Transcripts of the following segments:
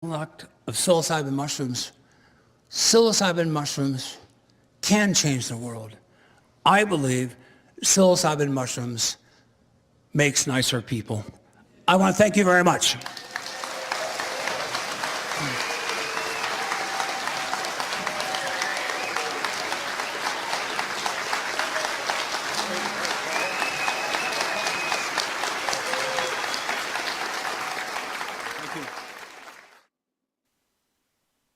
of psilocybin mushrooms can change the world. I believe psilocybin mushrooms makes nicer people. I want to thank you very much.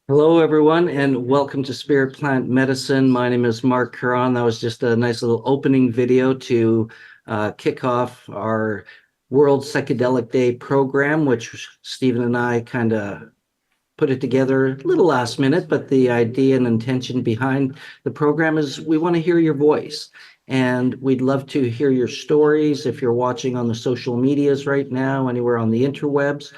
Hello, everyone, and welcome to Spirit Plant Medicine. My name is Mark Curran. That was just a nice little opening video to kick off our World Psychedelic Day program, which Stephen and I kind of put it together a little last minute, but the idea and intention behind the program is we want to hear your voice. And we'd love to hear your stories. If you're watching on the social medias right now, anywhere on the interwebs,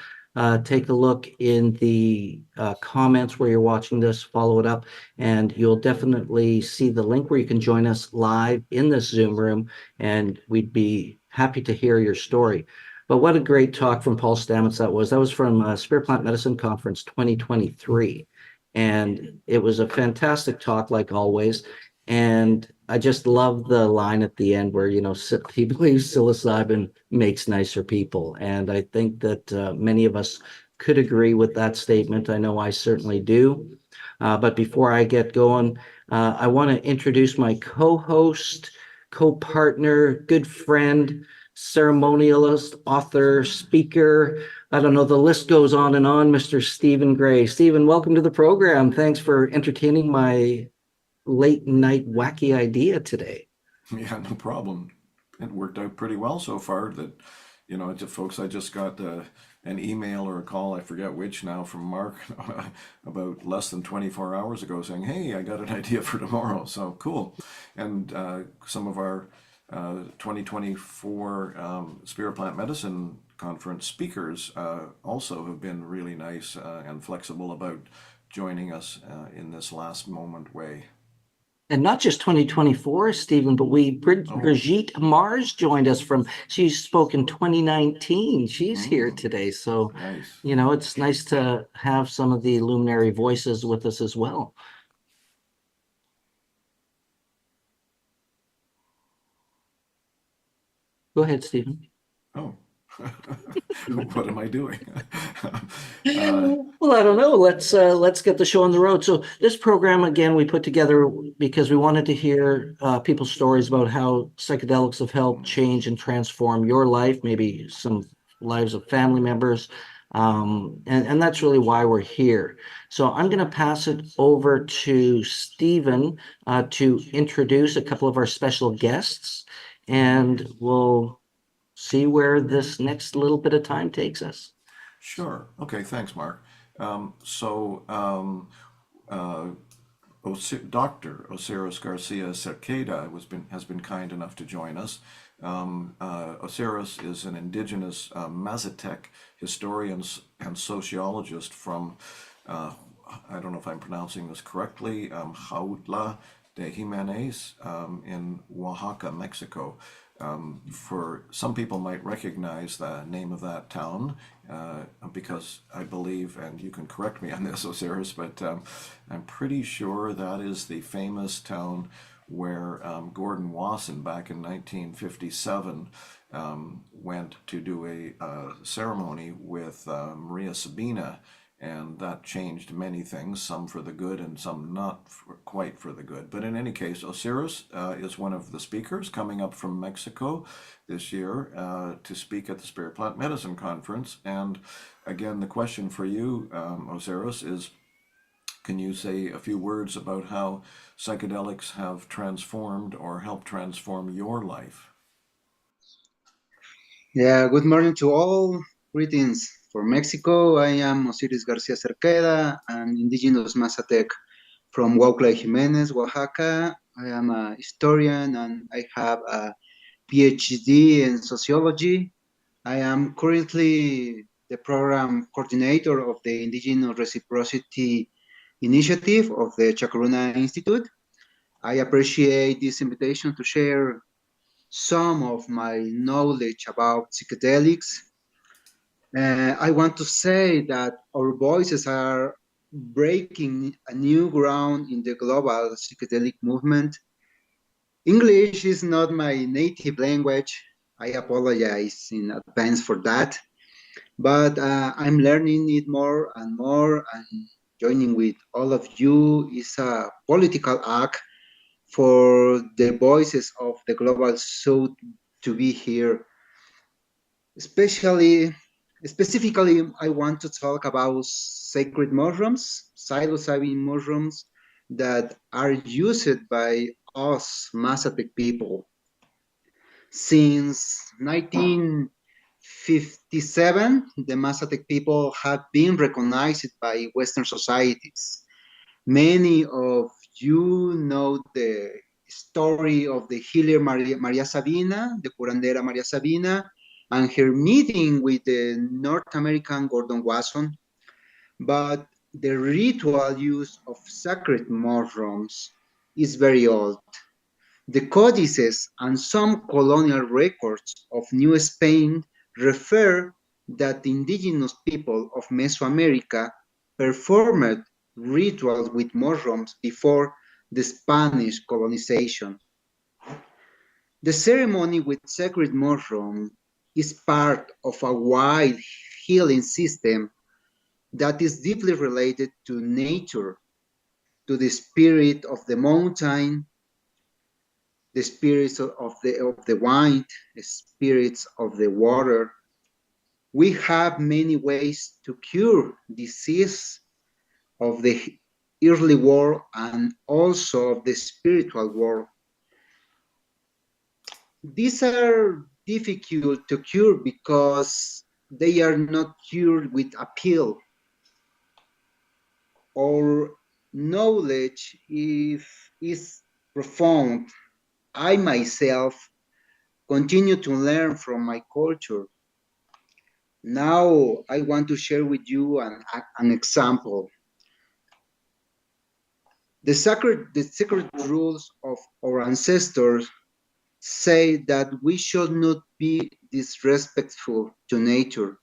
take a look in the comments where you're watching this, follow it up, and you'll definitely see the link where you can join us live in this Zoom room, and we'd be happy to hear your story. But what a great talk from Paul Stamets that was. That was from Spirit Plant Medicine Conference 2023. And it was a fantastic talk, like always. And I just love the line at the end where, he believes psilocybin makes nicer people. And I think that many of us could agree with that statement. I know I certainly do. But before I get going, I want to introduce my co-host, co-partner, good friend, ceremonialist, author, speaker. I don't know, the list goes on and on, Mr. Stephen Gray. Stephen, welcome to the program. Thanks for entertaining my late night wacky idea today. Yeah, no problem. It worked out pretty well so far that, folks, I just got an email or a call, I forget which now, from Mark about less than 24 hours ago saying, hey, I got an idea for tomorrow. So cool. And some of our 2024 Spirit Plant Medicine Conference speakers also have been really nice and flexible about joining us in this last moment way. And not just 2024, Stephen, but Brigitte Mars joined us she spoke in 2019. She's here today. So, nice. It's nice to have some of the luminary voices with us as well. Go ahead, Stephen. Oh. What am I doing? Well, I don't know. Let's get the show on the road. So this program, again, we put together because we wanted to hear people's stories about how psychedelics have helped change and transform your life, maybe some lives of family members. And that's really why we're here. So I'm going to pass it over to Stephen to introduce a couple of our special guests, and we'll see where this next little bit of time takes us. Sure. Okay. Thanks, Mark. Dr. Osiris Garcia Cerqueda has been kind enough to join us. Osiris is an indigenous Mazatec historian and sociologist from, I don't know if I'm pronouncing this correctly, Jautla de Jimenez in Oaxaca, Mexico. For some people might recognize the name of that town because I believe, and you can correct me on this, Osiris, but I'm pretty sure that is the famous town where Gordon Wasson back in 1957 went to do a ceremony with Maria Sabina, and that changed many things, some for the good and some not quite for the good. But in any case, Osiris is one of the speakers coming up from Mexico this year to speak at the Spirit Plant Medicine Conference. And again, the question for you, Osiris, is can you say a few words about how psychedelics have transformed or helped transform your life? Yeah, good morning to all. Greetings from Mexico. I am Osiris Garcia Cerqueda, an indigenous Mazatec from Huautla Jimenez, Oaxaca. I am a historian and I have a PhD in sociology. I am currently the program coordinator of the Indigenous Reciprocity Initiative of the Chacoruna Institute. I appreciate this invitation to share some of my knowledge about psychedelics. I want to say that our voices are breaking a new ground in the global psychedelic movement. English is not my native language. I apologize in advance for that, but I'm learning it more and more, and joining with all of you is a political act for the voices of the global south to be here. Especially, specifically, I want to talk about sacred mushrooms, psilocybin mushrooms that are used by us Mazatec people. Since 1957, the Mazatec people have been recognized by Western societies. Many of you know the story of the healer Maria Sabina, the curandera Maria Sabina, and her meeting with the North American Gordon Wasson. But the ritual use of sacred mushrooms is very old. The codices and some colonial records of New Spain refer that the indigenous people of Mesoamerica performed rituals with mushrooms before the Spanish colonization. The ceremony with sacred mushroom is part of a wide healing system that is deeply related to nature, to the spirit of the mountain, the spirits of the wine, the spirits of the water. We have many ways to cure disease of the earthly world and also of the spiritual world. These are difficult to cure because they are not cured with a pill. Our knowledge if, is profound. I myself continue to learn from my culture. Now I want to share with you an example. The sacred rules of our ancestors say that we should not be disrespectful to nature.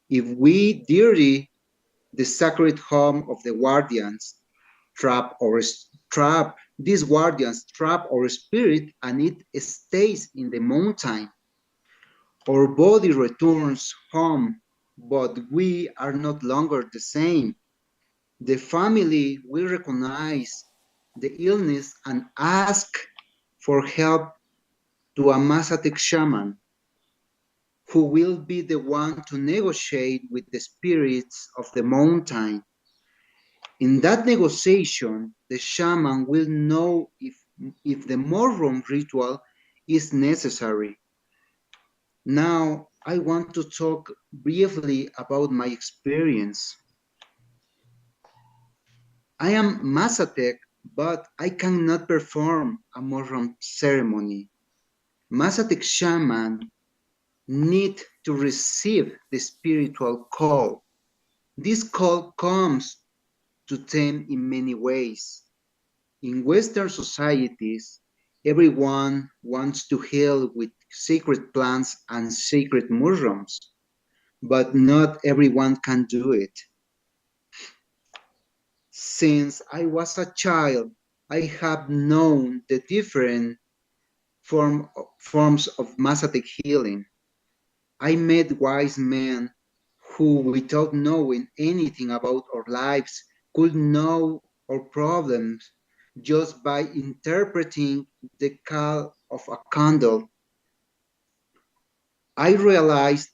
If we dirty the sacred home of the guardians, trap these guardians trap our spirit and it stays in the mountain. Our body returns home, but we are not longer the same. The family will recognize the illness and ask for help to a Mazatec shaman who will be the one to negotiate with the spirits of the mountain. In that negotiation, the shaman will know if the mushroom ritual is necessary. Now, I want to talk briefly about my experience. I am Mazatec, but I cannot perform a mushroom ceremony. Mazatec shaman need to receive the spiritual call. This call comes to them in many ways. In Western societies, everyone wants to heal with sacred plants and sacred mushrooms, but not everyone can do it. Since I was a child, I have known the different forms of Mazatec healing. I met wise men who, without knowing anything about our lives, could know our problems just by interpreting the call of a candle. I realized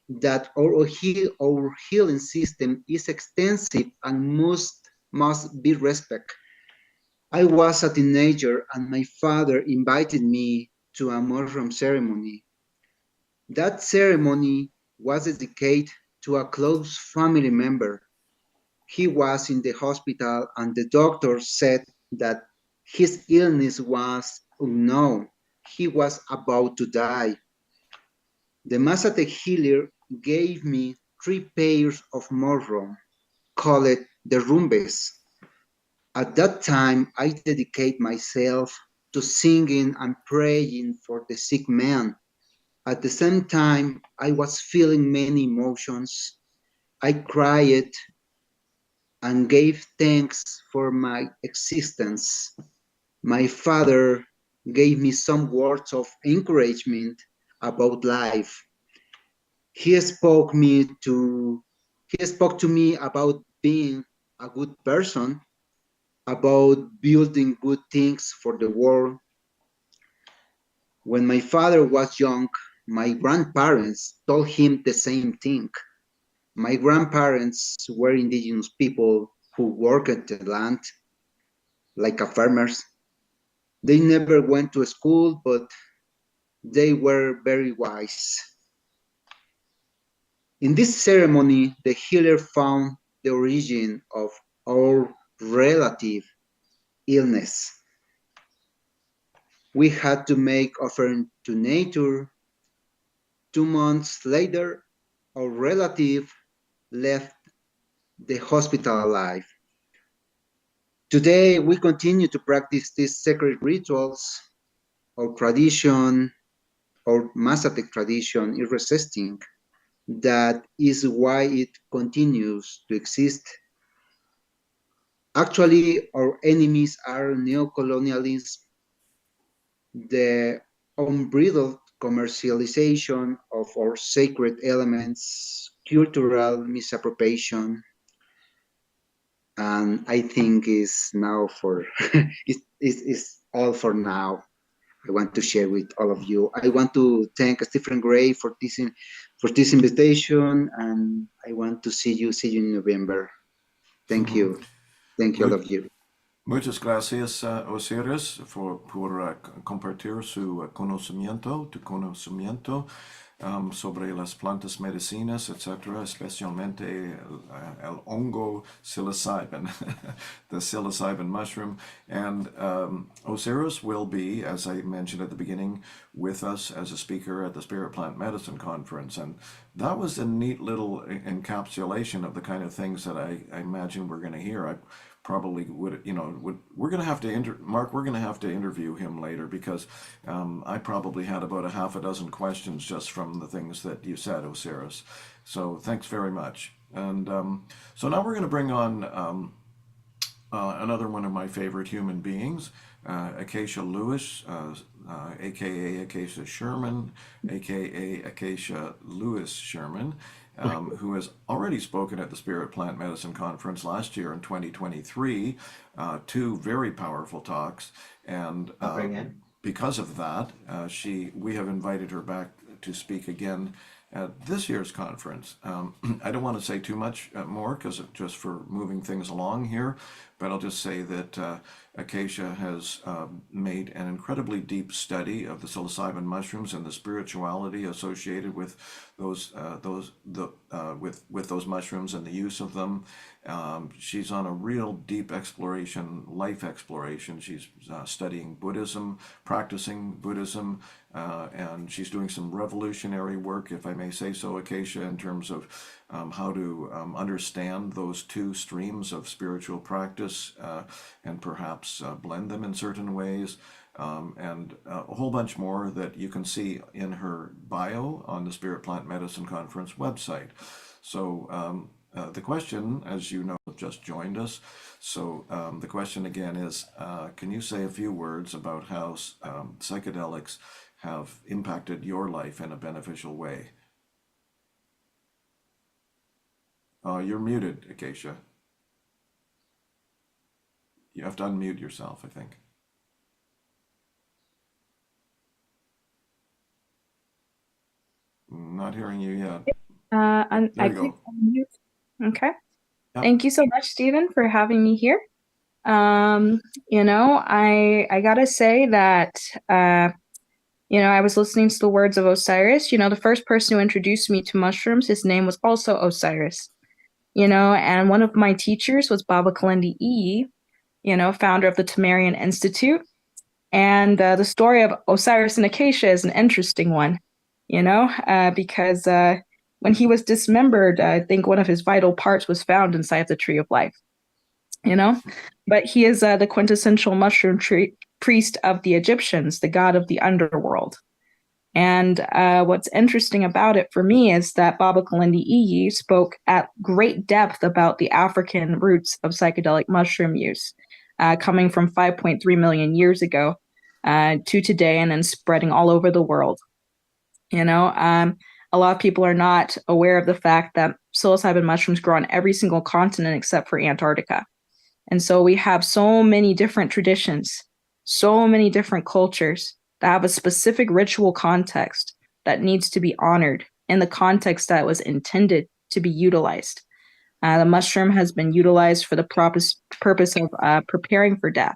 that our healing system is extensive and must be respected. I was a teenager and my father invited me to a mushroom ceremony. That ceremony was dedicated to a close family member. He was in the hospital and the doctor said that his illness was unknown. He was about to die. The Mazatec healer gave me 3 pairs of mushroom, called the rumbes. At that time, I dedicate myself to singing and praying for the sick man. At the same time, I was feeling many emotions. I cried and gave thanks for my existence. My father gave me some words of encouragement about life. He spoke me to he spoke to me about being a good person, about building good things for the world. When my father was young, my grandparents told him the same thing. My grandparents were indigenous people who worked the land like a farmers. They never went to school, but they were very wise. In this ceremony, the healer found the origin of our relative illness. We had to make offering to nature. 2 months later, our relative left the hospital alive. Today, we continue to practice these sacred rituals. Our tradition, our Mazatec tradition is resisting. That is why it continues to exist. Actually, our enemies are neocolonialism, the unbridled commercialization of our sacred elements, cultural misappropriation, and I think is now for it's all for now. I want to share with all of you. I want to thank Stephen Gray for this invitation, and I want to see you in November. Thank you, all of you. Muchas gracias, Osiris, por compartir tu conocimiento sobre las plantas medicinas, etcétera, especialmente el hongo psilocybin, the psilocybin mushroom. And Osiris will be, as I mentioned at the beginning, with us as a speaker at the Spirit Plant Medicine Conference. And that was a neat little encapsulation of the kind of things that I imagine we're going to hear. I probably would, we're going to have to, Mark, we're going to have to interview him later, because I probably had about a half a dozen questions just from the things that you said, Osiris. So thanks very much. And so now we're going to bring on another one of my favorite human beings, Acacia Lewis, aka Acacia Sherman, aka Acacia Lewis Sherman, who has already spoken at the Spirit Plant Medicine Conference last year in 2023, two very powerful talks, and because of that, we have invited her back to speak again at this year's conference. I don't want to say too much more, because just for moving things along here, but I'll just say that Acacia has made an incredibly deep study of the psilocybin mushrooms and the spirituality associated with those mushrooms and the use of them. She's on a real deep exploration, life exploration. She's studying Buddhism, practicing Buddhism, and she's doing some revolutionary work, if I may say so, Acacia, in terms of how to understand those two streams of spiritual practice and perhaps blend them in certain ways, and a whole bunch more that you can see in her bio on the Spirit Plant Medicine Conference website. So the question, as you know, just joined us. So the question again is, can you say a few words about how psychedelics have impacted your life in a beneficial way? You're muted, Acacia. You have to unmute yourself, I think. Not hearing you yet. I clicked unmute. Okay. Yep. Thank you so much, Stephen, for having me here. I gotta say that I was listening to the words of Osiris. The first person who introduced me to mushrooms, his name was also Osiris. And one of my teachers was Baba Kalindi E, founder of the Tamarian Institute. And the story of Osiris and Acacia is an interesting one, because when he was dismembered, I think one of his vital parts was found inside the Tree of Life, But he is the quintessential mushroom priest of the Egyptians, the god of the underworld. And what's interesting about it for me is that Baba Kalindi Iyi spoke at great depth about the African roots of psychedelic mushroom use, coming from 5.3 million years ago to today, and then spreading all over the world. A lot of people are not aware of the fact that psilocybin mushrooms grow on every single continent except for Antarctica. And so we have so many different traditions, so many different cultures that have a specific ritual context that needs to be honored in the context that was intended to be utilized. The mushroom has been utilized for the purpose of preparing for death.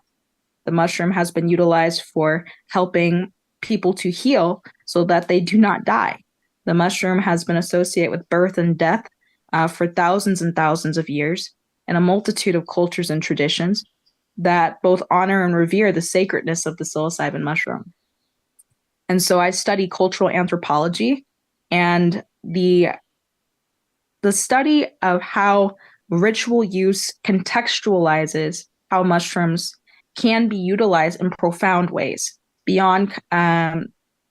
The mushroom has been utilized for helping people to heal so that they do not die. The mushroom has been associated with birth and death for thousands and thousands of years in a multitude of cultures and traditions that both honor and revere the sacredness of the psilocybin mushroom. And so I study cultural anthropology, and the study of how ritual use contextualizes how mushrooms can be utilized in profound ways beyond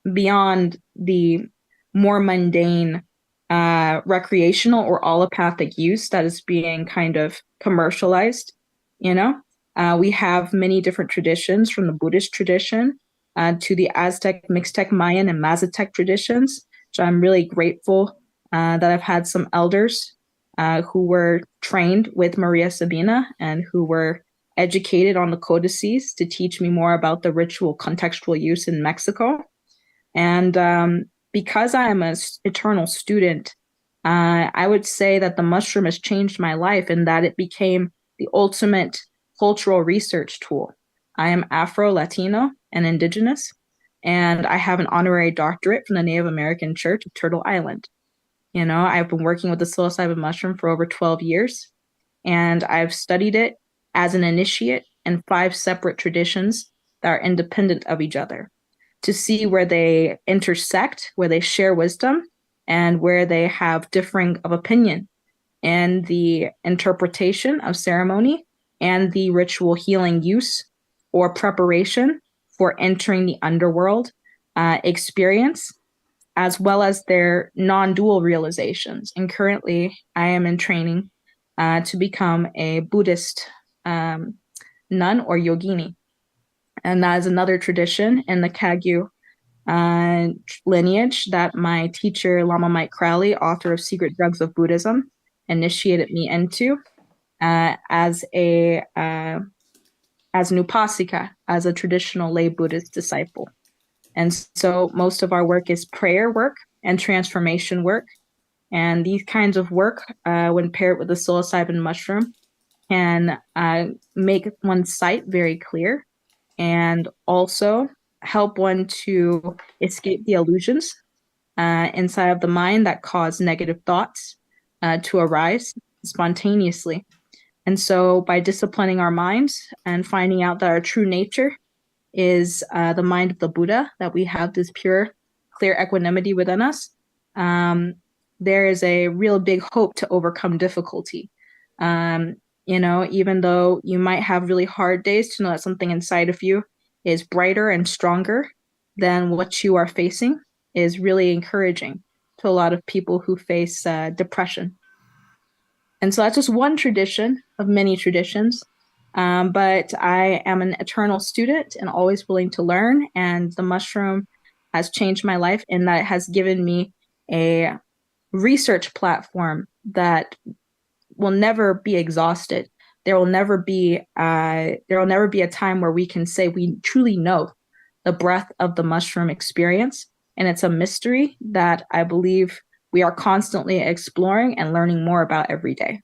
the more mundane recreational or allopathic use that is being kind of commercialized. We have many different traditions, from the Buddhist tradition to the Aztec, Mixtec, Mayan, and Mazatec traditions, which I'm really grateful that I've had some elders who were trained with Maria Sabina and who were educated on the codices to teach me more about the ritual contextual use in Mexico. And because I am an eternal student, I would say that the mushroom has changed my life in that it became the ultimate cultural research tool. I am Afro-Latino and Indigenous, and I have an honorary doctorate from the Native American Church of Turtle Island. I've been working with the psilocybin mushroom for over 12 years, and I've studied it as an initiate in 5 separate traditions that are independent of each other, to see where they intersect, where they share wisdom, and where they have differing of opinion in the interpretation of ceremony and the ritual healing use or preparation for entering the underworld experience, as well as their non-dual realizations. And currently, I am in training to become a Buddhist nun or yogini. And that is another tradition in the Kagyu lineage that my teacher, Lama Mike Crowley, author of Secret Drugs of Buddhism, initiated me into as an upasika, as a traditional lay Buddhist disciple. And so most of our work is prayer work and transformation work. And these kinds of work, when paired with the psilocybin mushroom, can make one's sight very clear and also help one to escape the illusions inside of the mind that cause negative thoughts to arise spontaneously. And so by disciplining our minds and finding out that our true nature is the mind of the Buddha, that we have this pure, clear equanimity within us, there is a real big hope to overcome difficulty. Even though you might have really hard days, to know that something inside of you is brighter and stronger than what you are facing is really encouraging to a lot of people who face depression. And so that's just one tradition of many traditions. But I am an eternal student and always willing to learn. And the mushroom has changed my life in that it has given me a research platform that will never be exhausted. There will never be a time where we can say we truly know the breadth of the mushroom experience. And it's a mystery that I believe we are constantly exploring and learning more about every day.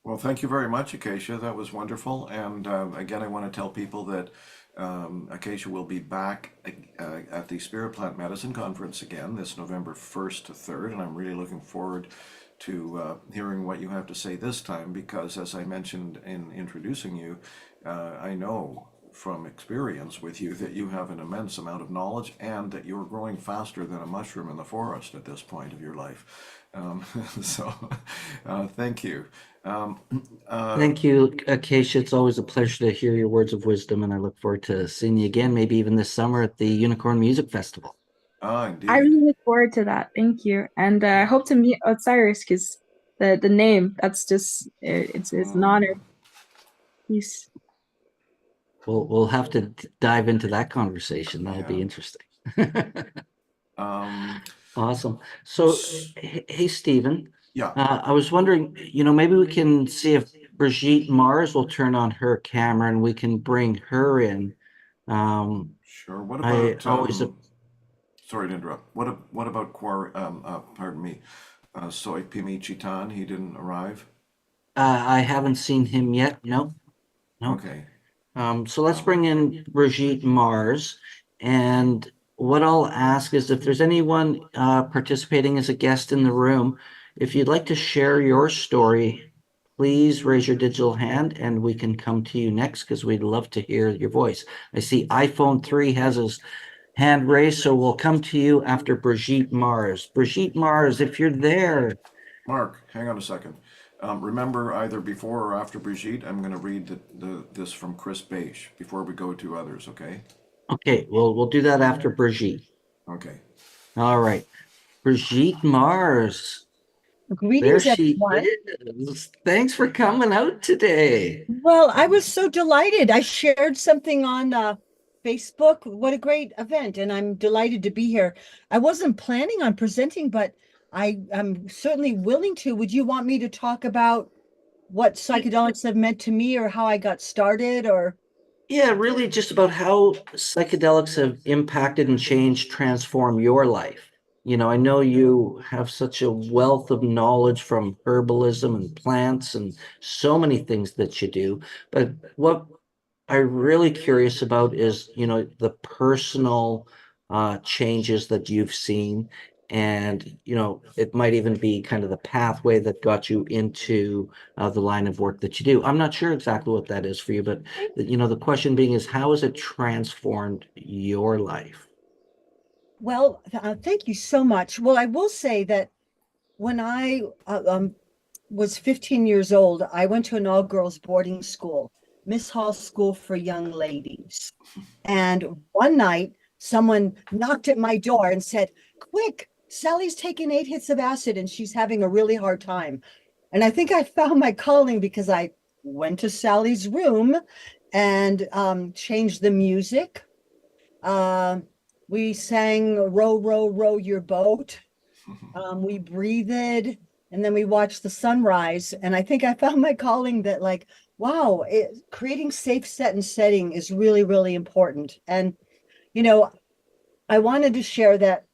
Well, thank you very much, Acacia. That was wonderful. And again, I want to tell people that Acacia will be back at the Spirit Plant Medicine Conference again this November 1st to 3rd. And I'm really looking forward to hearing what you have to say this time, because as I mentioned in introducing you, I know from experience with you that you have an immense amount of knowledge and that you're growing faster than a mushroom in the forest at this point of your life. So thank you. Thank you, Acacia. It's always a pleasure to hear your words of wisdom, and I look forward to seeing you again, maybe even this summer at the Unicorn Music Festival. Indeed. I really look forward to that. Thank you. And I hope to meet Osiris because the name, that's just, it's an honor. Peace. We'll have to dive into that conversation. That'll be interesting. Awesome. So, hey, Stephen. Yeah. I was wondering, maybe we can see if Brigitte Mars will turn on her camera and we can bring her in. Sure. What about? always sorry to interrupt. What about pardon me, Soy Pimichitan? He didn't arrive. I haven't seen him yet. No. Okay. So let's bring in Brigitte Mars. And what I'll ask is if there's anyone participating as a guest in the room, if you'd like to share your story, please raise your digital hand and we can come to you next because we'd love to hear your voice. I see iPhone 3 has his hand raised, so we'll come to you after Brigitte Mars. Brigitte Mars, if you're there. Mark, hang on a second. Remember, either before or after Brigitte, I'm going to read this from Chris Beisch before we go to others, okay? Okay, we'll do that after Brigitte. Okay. All right. Brigitte Mars. Greetings, everyone. Is. Thanks for coming out today. Well, I was so delighted. I shared something on Facebook. What a great event. And I'm delighted to be here. I wasn't planning on presenting, but I'm certainly willing to. Would you want me to talk about what psychedelics have meant to me or how I got started or? Yeah, really just about how psychedelics have impacted and changed, transformed your life. I know you have such a wealth of knowledge from herbalism and plants and so many things that you do. But what I'm really curious about is, the personal changes that you've seen. And, it might even be kind of the pathway that got you into the line of work that you do. I'm not sure exactly what that is for you, but, the question being is, how has it transformed your life? Well, thank you so much. Well, I will say that when I was 15 years old, I went to an all-girls boarding school, Miss Hall School for Young Ladies. And one night, someone knocked at my door and said, "Quick, Sally's taken 8 hits of acid and she's having a really hard time." And I think I found my calling because I went to Sally's room and changed the music. We sang "Row, Row, Row Your Boat." We breathed and then we watched the sunrise. And I think I found my calling that wow, creating safe setting is really, really important. And, I wanted to share that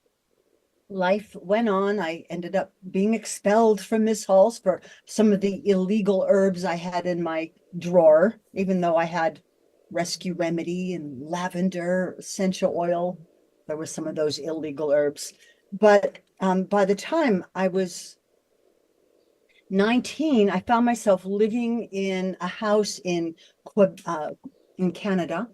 life went on. I ended up being expelled from Miss Hall's for some of the illegal herbs I had in my drawer, even though I had rescue remedy and lavender essential oil. There were some of those illegal herbs. But by the time I was 19, I found myself living in a house in Canada.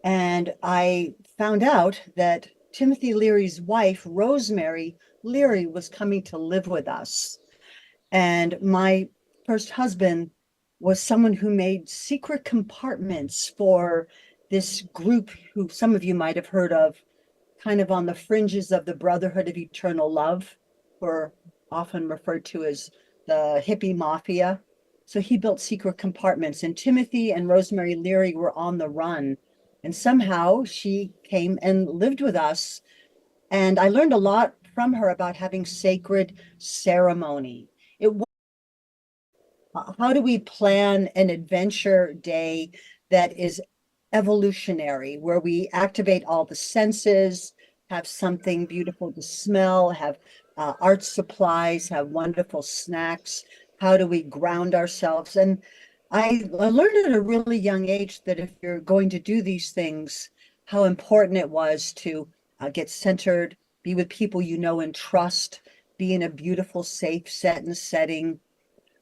And I found out that Timothy Leary's wife, Rosemary Leary, was coming to live with us. And my first husband was someone who made secret compartments for this group who some of you might have heard of, kind of on the fringes of the Brotherhood of Eternal Love, who are often referred to as the hippie mafia. So he built secret compartments, and Timothy and Rosemary Leary were on the run. And somehow she came and lived with us. And I learned a lot from her about having sacred ceremony. How do we plan an adventure day that is evolutionary, where we activate all the senses, have something beautiful to smell, have art supplies, have wonderful snacks? How do we ground ourselves? And I learned at a really young age that if you're going to do these things, how important it was to get centered, be with people you know and trust, be in a beautiful, safe setting.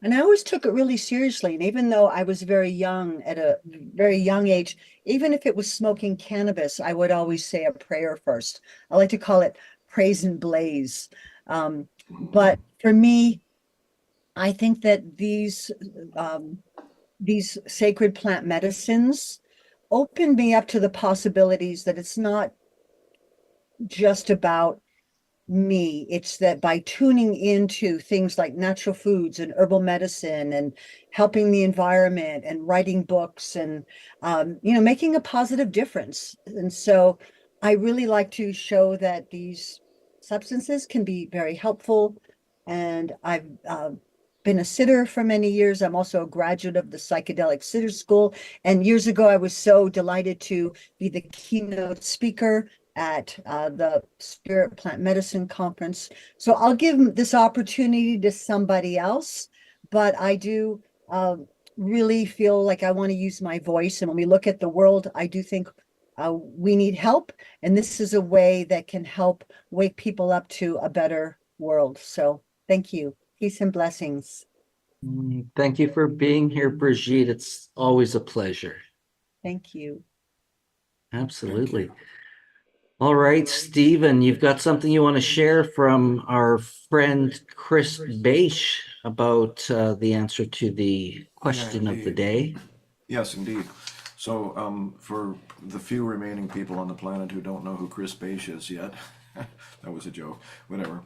And I always took it really seriously. And even though I was very young, at a very young age, even if it was smoking cannabis, I would always say a prayer first. I like to call it praise and blaze. But for me, I think that these sacred plant medicines opened me up to the possibilities that it's not just about me. It's that by tuning into things like natural foods and herbal medicine and helping the environment and writing books and making a positive difference. And so I really like to show that these substances can be very helpful. And I've been a sitter for many years. I'm also a graduate of the Psychedelic Sitter School. And years ago, I was so delighted to be the keynote speaker at the Spirit Plant Medicine Conference. So I'll give this opportunity to somebody else, but I do really feel like I want to use my voice. And when we look at the world, I do think we need help. And this is a way that can help wake people up to a better world. So thank you. Peace and blessings. Thank you for being here, Brigitte. It's always a pleasure. Thank you. Absolutely. All right, Stephen, you've got something you want to share from our friend Chris Beisch about the answer to the question of the day. Yes, indeed. So, for the few remaining people on the planet who don't know who Chris Beisch is yet, that was a joke, whatever.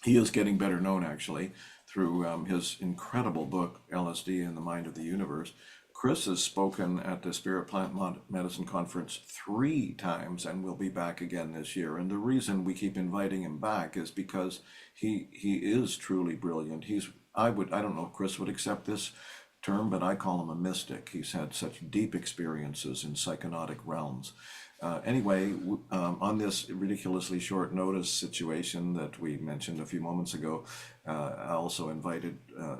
He is getting better known, actually, through his incredible book, LSD and the Mind of the Universe. Chris has spoken at the Spirit Plant Medicine Conference 3 times and will be back again this year. And the reason we keep inviting him back is because he is truly brilliant. I don't know if Chris would accept this term, but I call him a mystic. He's had such deep experiences in psychonaut realms. Anyway, on this ridiculously short notice situation that we mentioned a few moments ago, I also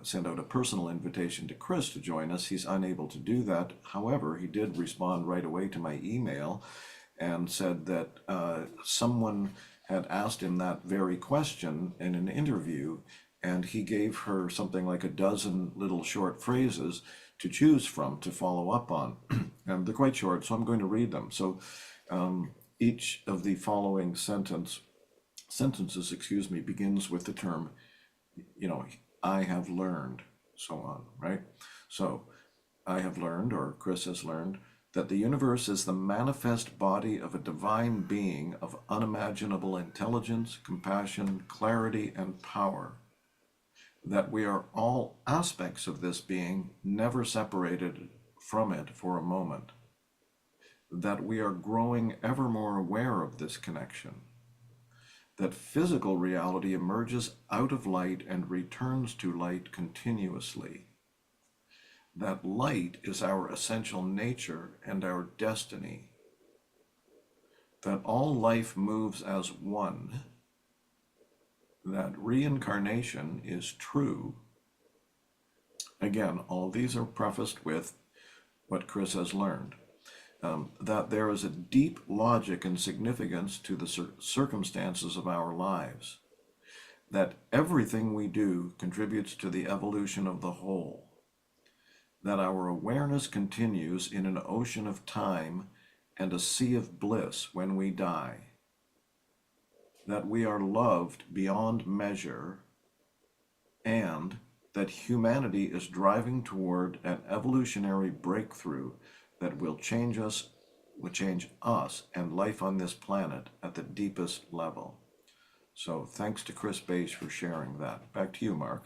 sent out a personal invitation to Chris to join us. He's unable to do that. However, he did respond right away to my email and said that someone had asked him that very question in an interview, and he gave her something like a dozen little short phrases to choose from to follow up on. And they're quite short, so I'm going to read them. So each of the following sentences, begins with the term, I have learned, so on, right? So I have learned, or Chris has learned, that the universe is the manifest body of a divine being of unimaginable intelligence, compassion, clarity, and power. That we are all aspects of this being, never separated from it for a moment. That we are growing ever more aware of this connection. That physical reality emerges out of light and returns to light continuously. That light is our essential nature and our destiny. That all life moves as one. That reincarnation is true. Again, all these are prefaced with what Chris has learned. That there is a deep logic and significance to the circumstances of our lives. That everything we do contributes to the evolution of the whole. That our awareness continues in an ocean of time and a sea of bliss when we die. That we are loved beyond measure, and that humanity is driving toward an evolutionary breakthrough that will change us and life on this planet at the deepest level. So thanks to Chris Beisch for sharing that. Back to you, Mark.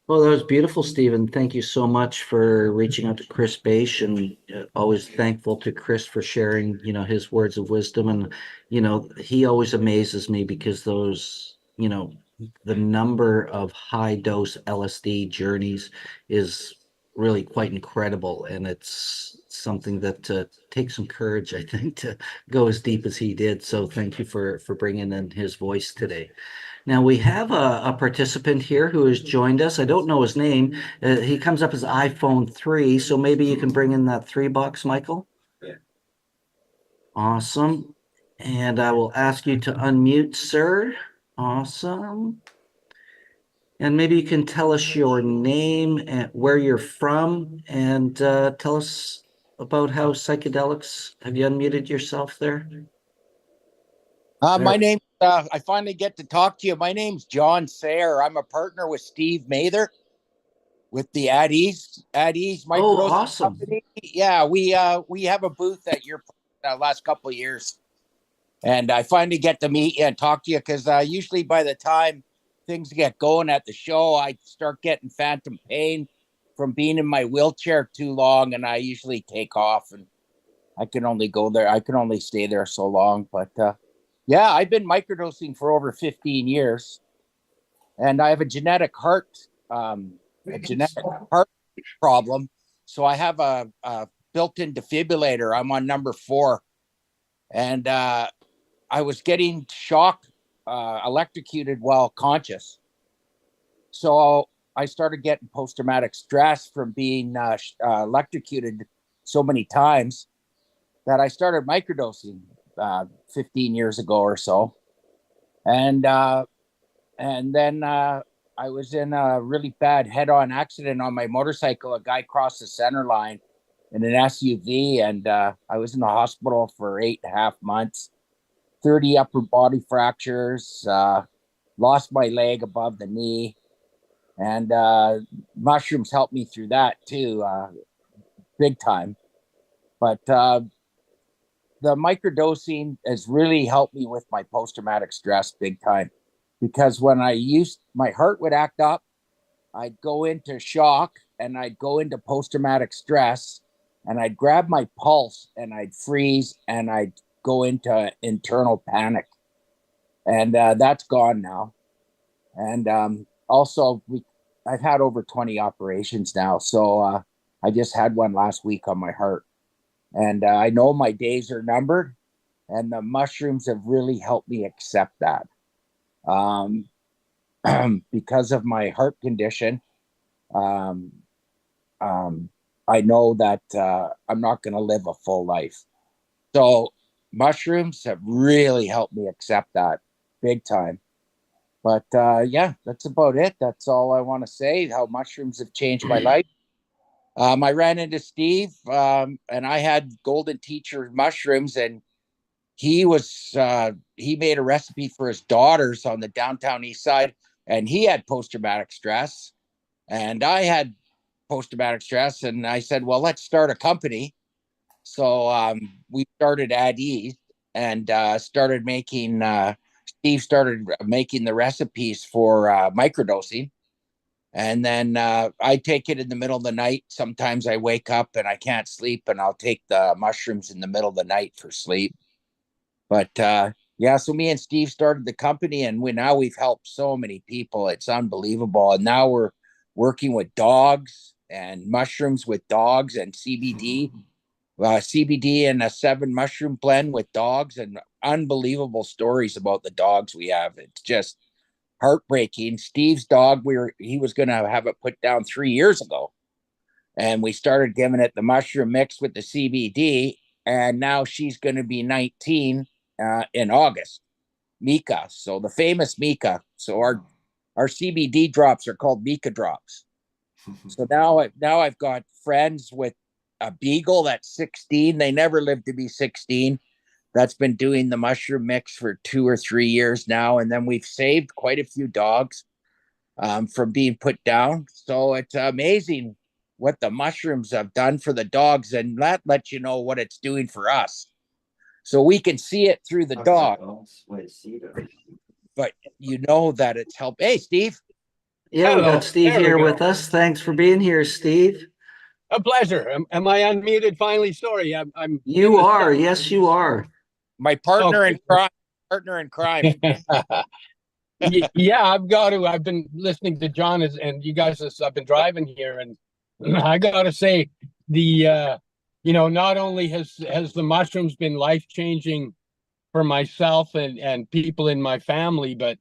Well, that was beautiful, Stephen. Thank you so much for reaching out to Chris Beisch, and always thankful to Chris for sharing, his words of wisdom. And, he always amazes me because those, the number of high dose LSD journeys is really quite incredible. And it's something that takes some courage, I think, to go as deep as he did. So thank you for bringing in his voice today. Now we have a participant here who has joined us. I don't know his name. He comes up as iPhone 3, so maybe you can bring in that 3 box, Michael? Yeah. Awesome. And I will ask you to unmute, sir. Awesome. And maybe you can tell us your name and where you're from, and tell us about how psychedelics. Have you unmuted yourself there? My name, I finally get to talk to you. My name's John Sayre. I'm a partner with Steve Mather with the At Ease Microdose awesome. Company. Yeah, we have a booth at your last couple of years. And I finally get to meet you and talk to you because usually by the time things get going at the show, I start getting phantom pain from being in my wheelchair too long, and I usually take off, and I can only go there. I can only stay there so long. But yeah, I've been microdosing for over 15 years, and I have a genetic heart problem. So I have a built-in defibrillator. I'm on number 4, and I was getting shocked, electrocuted while conscious. So I started getting post-traumatic stress from being electrocuted so many times that I started microdosing 15 years ago or so. And then I was in a really bad head-on accident on my motorcycle. A guy crossed the center line in an SUV, and I was in the hospital for 8.5 months. 30 upper body fractures, lost my leg above the knee, and mushrooms helped me through that too, big time. But the microdosing has really helped me with my post-traumatic stress big time, because when my heart would act up, I'd go into shock and I'd go into post-traumatic stress, and I'd grab my pulse and I'd freeze and I'd go into internal panic, and that's gone now. And also I've had over 20 operations now, so I just had one last week on my heart, and I know my days are numbered, and the mushrooms have really helped me accept that, because of my heart condition. I know that I'm not going to live a full life, so mushrooms have really helped me accept that big time. But yeah, that's about it. That's all I want to say, how mushrooms have changed my life. I ran into Steve, and I had Golden Teacher mushrooms, and he made a recipe for his daughters on the downtown east side, and he had post-traumatic stress, and I had post-traumatic stress, and I said, well, let's start a company. So we started At Ease, and Steve started making the recipes for microdosing. And then I take it in the middle of the night. Sometimes I wake up and I can't sleep, and I'll take the mushrooms in the middle of the night for sleep. But yeah, so me and Steve started the company, and we've helped so many people. It's unbelievable. And now we're working with dogs and mushrooms with dogs and CBD. CBD and a 7 mushroom blend with dogs, and unbelievable stories about the dogs we have. It's just heartbreaking. Steve's dog, he was going to have it put down 3 years ago, and we started giving it the mushroom mixed with the CBD, and now she's going to be 19 in August. Mika, so the famous Mika. So our CBD drops are called Mika drops. So now I've got friends with a beagle that's 16. They never lived to be 16. That's been doing the mushroom mix for 2 or 3 years now. And then we've saved quite a few dogs from being put down. So it's amazing what the mushrooms have done for the dogs, and that lets you know what it's doing for us. So we can see it through the dog, but you know that it's helped. Hey, Steve. Yeah, we got Steve here with us. Thanks for being here, Steve. A pleasure. Am I unmuted finally? Sorry, I'm. You are. Yes, you are. My partner in crime. Partner in crime. Yeah, I've got to. I've been listening to John and you guys. I've been driving here, and I got to say, not only has the mushrooms been life-changing for myself and people in my family, but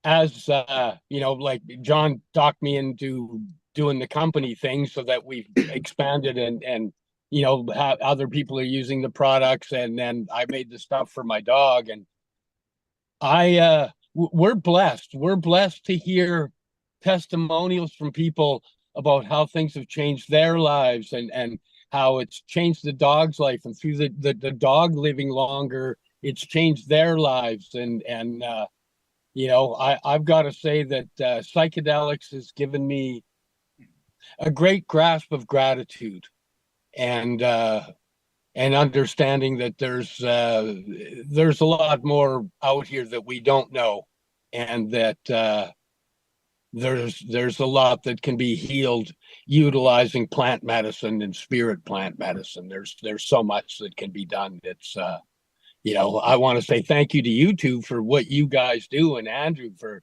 as like John talked me into doing the company thing, so that we've expanded and how other people are using the products, and then I made the stuff for my dog. And we're blessed. We're blessed to hear testimonials from people about how things have changed their lives, and how it's changed the dog's life, and through the dog living longer, it's changed their lives. And I've got to say that psychedelics has given me a great grasp of gratitude, and understanding that there's a lot more out here that we don't know, and that there's a lot that can be healed utilizing plant medicine and spirit plant medicine. There's so much that can be done. It's I want to say thank you to you two for what you guys do, and Andrew for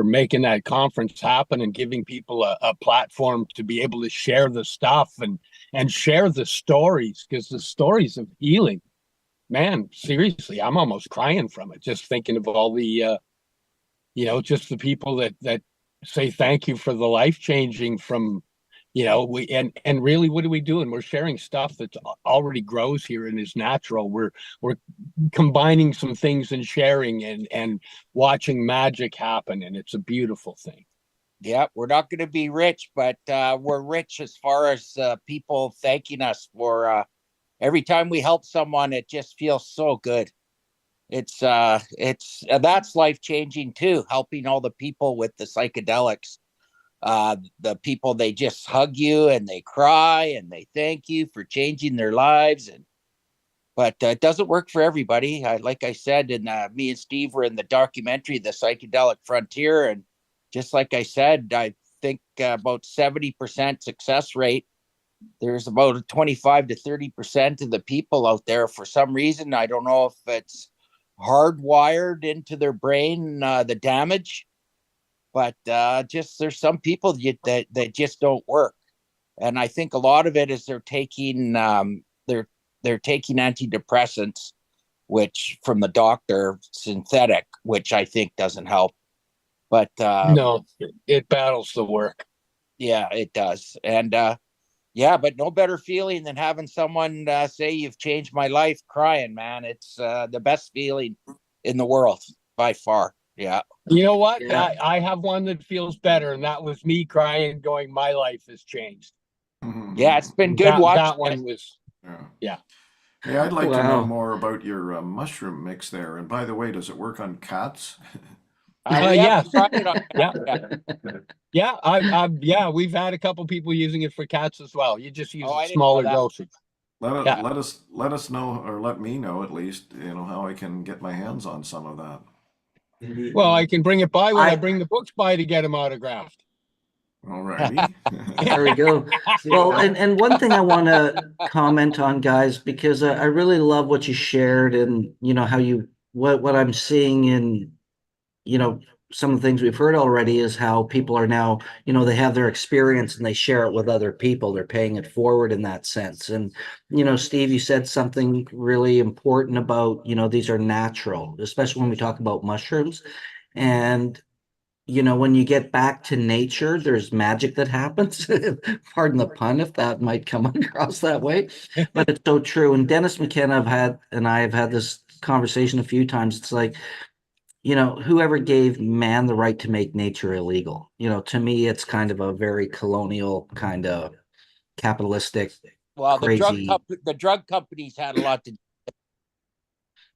making that conference happen and giving people a platform to be able to share the stuff and share the stories, because the stories of healing, man, seriously, I'm almost crying from it, just thinking of all the just the people that say thank you for the life changing from we and really, what are we doing? We're sharing stuff that already grows here and is natural. We're combining some things and sharing and watching magic happen, and it's a beautiful thing. Yeah, we're not going to be rich, but we're rich as far as people thanking us for every time we help someone. It just feels so good. It's that's life changing too, helping all the people with the psychedelics. The people, they just hug you and they cry and they thank you for changing their lives. But it doesn't work for everybody. Like I said, and me and Steve were in the documentary, The Psychedelic Frontier, and just like I said, I think about 70% success rate. There's about a 25 to 30% of the people out there, for some reason, I don't know if it's hardwired into their brain, the damage, but just there's some people that just don't work. And I think a lot of it is they're taking taking antidepressants, which from the doctor, synthetic, which I think doesn't help. But no, it battles the work. Yeah, it does. And yeah, but no better feeling than having someone say you've changed my life, crying, man. It's the best feeling in the world by far. Yeah. You know what? Yeah. I have one that feels better, and that was me crying, going, my life has changed. Yeah, it's been good watching. That one was, yeah. Hey, I'd like to know more about your mushroom mix there. And by the way, does it work on cats? Yeah. Tried it on Yeah, we've had a couple people using it for cats as well. You just use I smaller dosage. Let us know, or let me know at least, how I can get my hands on some of that. Well, I can bring it by when I bring the books by to get them autographed. All righty. There we go. Well, and one thing I want to comment on, guys, because I really love what you shared, and how what I'm seeing in some of the things we've heard already is how people are now, they have their experience and they share it with other people. They're paying it forward in that sense. And, Steve, you said something really important about, these are natural, especially when we talk about mushrooms. And, when you get back to nature, there's magic that happens. Pardon the pun, if that might come across that way, but it's so true. And Dennis McKenna I have had this conversation a few times. It's like, whoever gave man the right to make nature illegal? To me, it's kind of a very colonial, kind of capitalistic, well, crazy. The drug companies had a lot to do.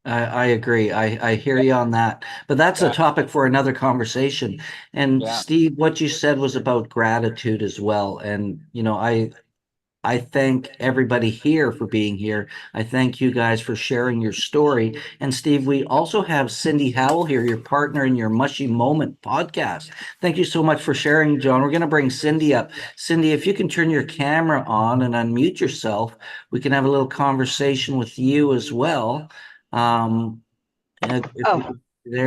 I agree. I hear you on that. But that's a topic for another conversation. And Steve, what you said was about gratitude as well. And, I thank everybody here for being here. I thank you guys for sharing your story. And Steve, we also have Cindy Howell here, your partner in your Mushy Moment podcast. Thank you so much for sharing, John. We're going to bring Cindy up. Cindy, if you can turn your camera on and unmute yourself, we can have a little conversation with you as well. There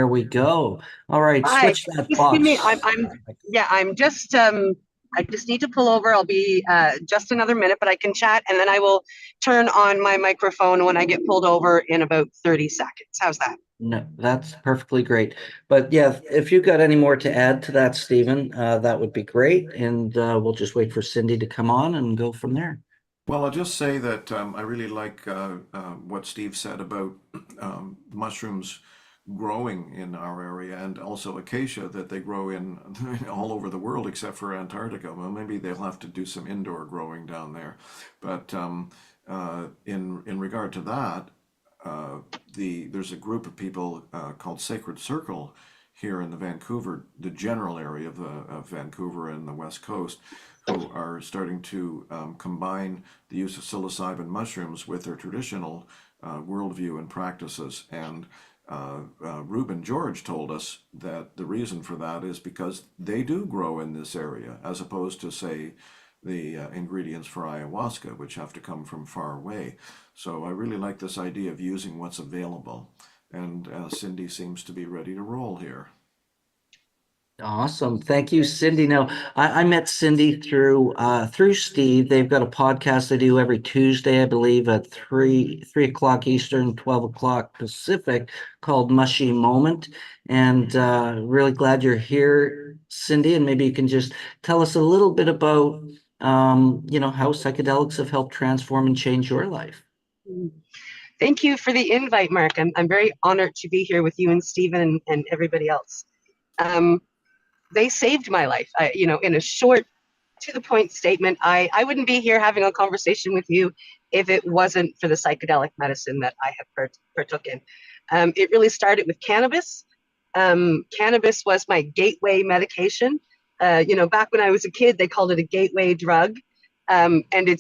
we go. All right, switch that box. I just need to pull over. I'll be just another minute, but I can chat, and then I will turn on my microphone when I get pulled over in about 30 seconds. How's that? No, that's perfectly great. But yeah, if you've got any more to add to that, Stephen, that would be great. And we'll just wait for Cindy to come on and go from there. Well, I'll just say that I really like what Steve said about mushrooms growing in our area, and also acacia that they grow in all over the world except for Antarctica. Well, maybe they'll have to do some indoor growing down there. But in regard to that, there's a group of people called Sacred Circle here in the general area of Vancouver and the West Coast, who are starting to combine the use of psilocybin mushrooms with their traditional worldview and practices. And Reuben George told us that the reason for that is because they do grow in this area, as opposed to, say, the ingredients for ayahuasca, which have to come from far away. So I really like this idea of using what's available. And Cindy seems to be ready to roll here. Awesome. Thank you, Cindy. Now, I met Cindy through Steve. They've got a podcast they do every Tuesday, I believe, at 3 o'clock Eastern, 12 o'clock Pacific, called Mushy Moment. And really glad you're here, Cindy. And maybe you can just tell us a little bit about, how psychedelics have helped transform and change your life. Thank you for the invite, Mark. I'm very honored to be here with you and Stephen and everybody else. They saved my life. In a short, to the point statement, I wouldn't be here having a conversation with you if it wasn't for the psychedelic medicine that I have partook in. It really started with cannabis. Cannabis was my gateway medication. Back when I was a kid, they called it a gateway drug. And it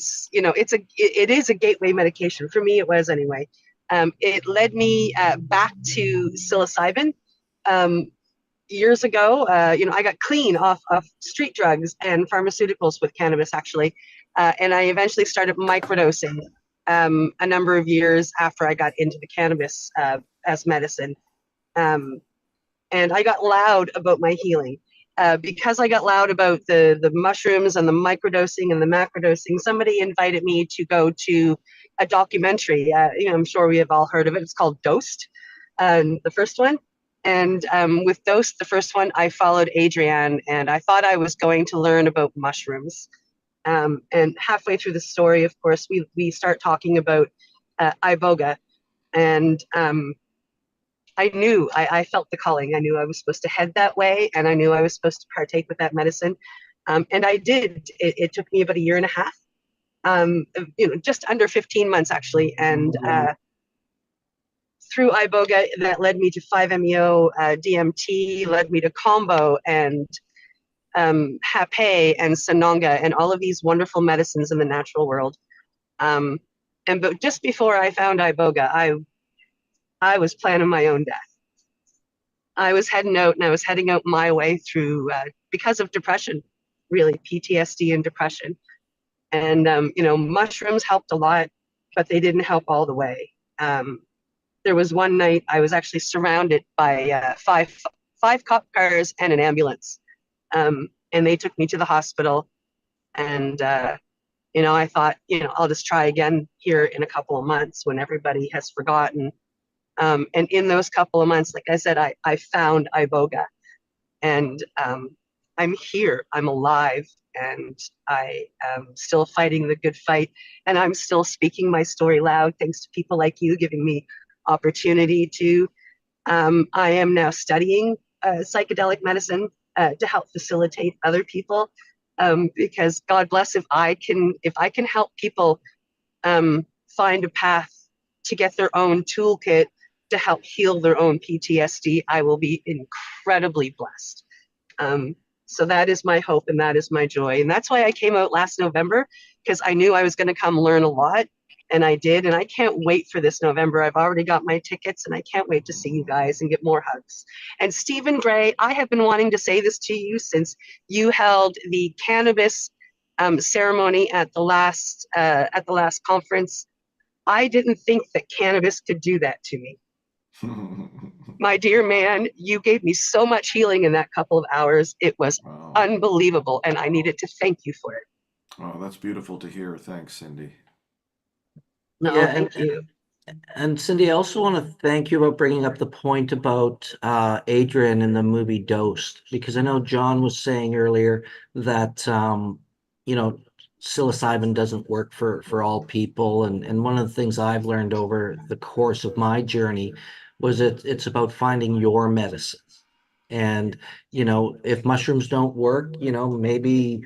is a gateway medication. For me, it was anyway. It led me back to psilocybin. Years ago, I got clean off of street drugs and pharmaceuticals with cannabis, actually. And I eventually started microdosing a number of years after I got into the cannabis as medicine. And I got loud about my healing. Because I got loud about the mushrooms and the microdosing and the macrodosing, somebody invited me to go to a documentary. I'm sure we have all heard of it. It's called Dosed, the first one. And with Dose, the first one, I followed Adrienne, and I thought I was going to learn about mushrooms. And halfway through the story, of course, we start talking about iboga. And I knew, I felt the calling. I knew I was supposed to head that way, and I knew I was supposed to partake with that medicine. And I did. It took me about a year and a half, just under 15 months, actually. And through iboga, that led me to 5-MeO, DMT, led me to combo and hape and sanonga and all of these wonderful medicines in the natural world. But just before I found iboga, I was planning my own death. I was heading out, and I was heading out my way through because of depression, really PTSD and depression. And mushrooms helped a lot, but they didn't help all the way. There was one night I was actually surrounded by five cop cars and an ambulance. And they took me to the hospital. And, I thought, I'll just try again here in a couple of months when everybody has forgotten. And in those couple of months, like I said, I found iboga. And I'm here, I'm alive, and I am still fighting the good fight. And I'm still speaking my story loud, thanks to people like you giving me opportunity to. I am now studying psychedelic medicine to help facilitate other people, because God bless, if I can help people find a path to get their own toolkit to help heal their own PTSD, I will be incredibly blessed. So that is my hope, and that is my joy, and that's why I came out last November, because I knew I was going to come learn a lot. And I did, and I can't wait for this November. I've already got my tickets, and I can't wait to see you guys and get more hugs. And Stephen Gray, I have been wanting to say this to you since you held the cannabis ceremony at the last conference. I didn't think that cannabis could do that to me. My dear man, you gave me so much healing in that couple of hours. It was unbelievable, and I needed to thank you for it. Oh, that's beautiful to hear. Thanks, Cindy. No, Yeah, thank you. And Cindy, I also want to thank you about bringing up the point about Adrian in the movie Dosed, because I know John was saying earlier that psilocybin doesn't work for all people. And one of the things I've learned over the course of my journey was it's about finding your medicine. And, if mushrooms don't work, maybe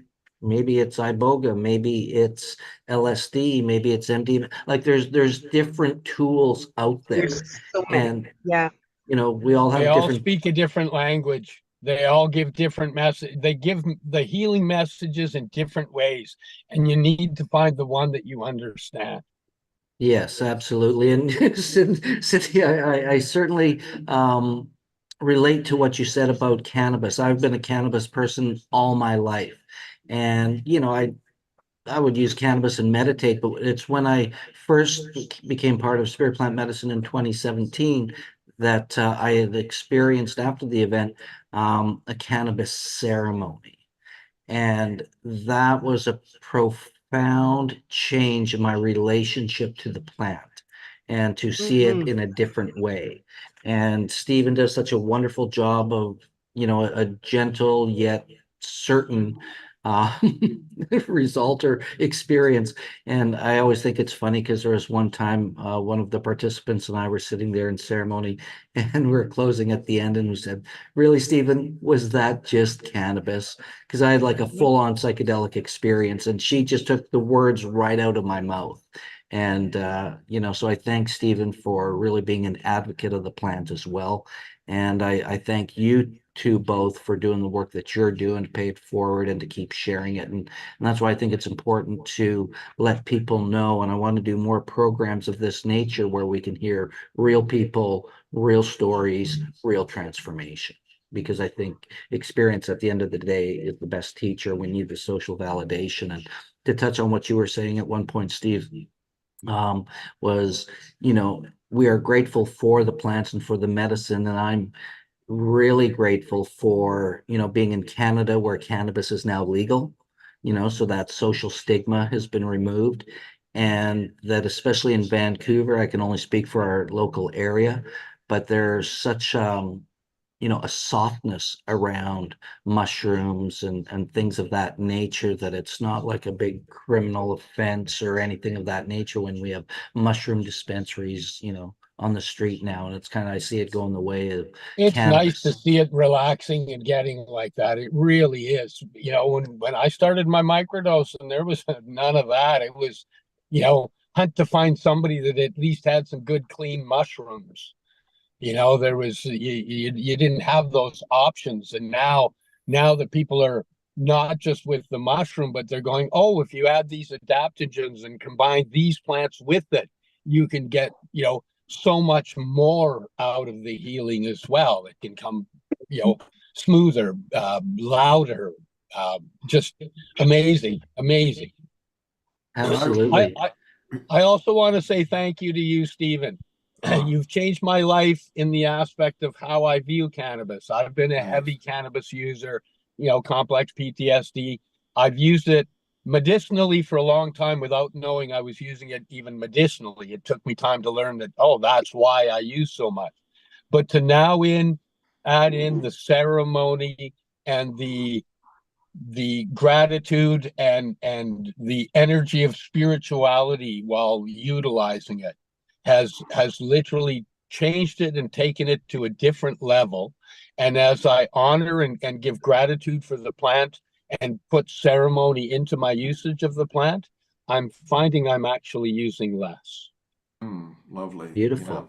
it's iboga, maybe it's LSD, maybe it's MDMA. Like there's different tools out there. There's so many. And, Yeah. we all They have all different. speak a different language. They all give different message. They give the healing messages in different ways, and you need to find the one that you understand. Yes, absolutely. And Cynthia, I certainly relate to what you said about cannabis. I've been a cannabis person all my life. And, I would use cannabis and meditate, but it's when I first became part of Spirit Plant Medicine in 2017 that I had experienced after the event a cannabis ceremony. And that was a profound change in my relationship to the plant and to see it in a different way. And Stephen does such a wonderful job of, a gentle yet certain uh, result or experience. And I always think it's funny because there was one time one of the participants and I were sitting there in ceremony and we were closing at the end and we said, "Really, Stephen, was that just cannabis?" Because I had like a full-on psychedelic experience and she just took the words right out of my mouth. And so I thank Stephen for really being an advocate of the plant as well. And I thank you two both for doing the work that you're doing to pay it forward and to keep sharing it. And that's why I think it's important to let people know. And I want to do more programs of this nature where we can hear real people, real stories, real transformation. Because I think experience at the end of the day is the best teacher. We need the social validation. And to touch on what you were saying at one point, Steve, was, we are grateful for the plants and for the medicine. And I'm really grateful for, being in Canada where cannabis is now legal, so that social stigma has been removed. And that especially in Vancouver, I can only speak for our local area, but there's such a softness around mushrooms and things of that nature, that it's not like a big criminal offense or anything of that nature when we have mushroom dispensaries, on the street now. And it's kind of, I see it going the way of It's nice to cannabis. see it relaxing and getting like that. It really is. When I started my microdosing, there was none of that. It was, hunt to find somebody that at least had some good clean mushrooms. There was you didn't have those options. And now that people are not just with the mushroom, but they're going, oh, if you add these adaptogens and combine these plants with it, you can get, so much more out of the healing as well. It can come, smoother, louder, just amazing, amazing. Absolutely. I also want to say thank you to you, Stephen. You've changed my life in the aspect of how I view cannabis. I've been a heavy cannabis user, complex PTSD. I've used it medicinally for a long time without knowing I was using it even medicinally. It took me time to learn that, oh, that's why I use so much. But to now add in the ceremony and the gratitude and the energy of spirituality while utilizing it has literally changed it and taken it to a different level. And as I honor and give gratitude for the plant and put ceremony into my usage of the plant, I'm finding I'm actually using less. Lovely. Beautiful. Yeah.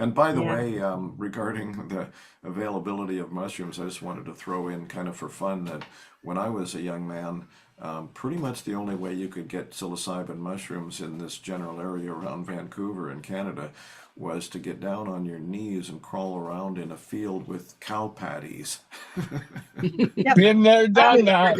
And by the way, regarding the availability of mushrooms, I just wanted to throw in kind of for fun that when I was a young man, pretty much the only way you could get psilocybin mushrooms in this general area around Vancouver in Canada was to get down on your knees and crawl around in a field with cow patties. Yep. Been there, done that.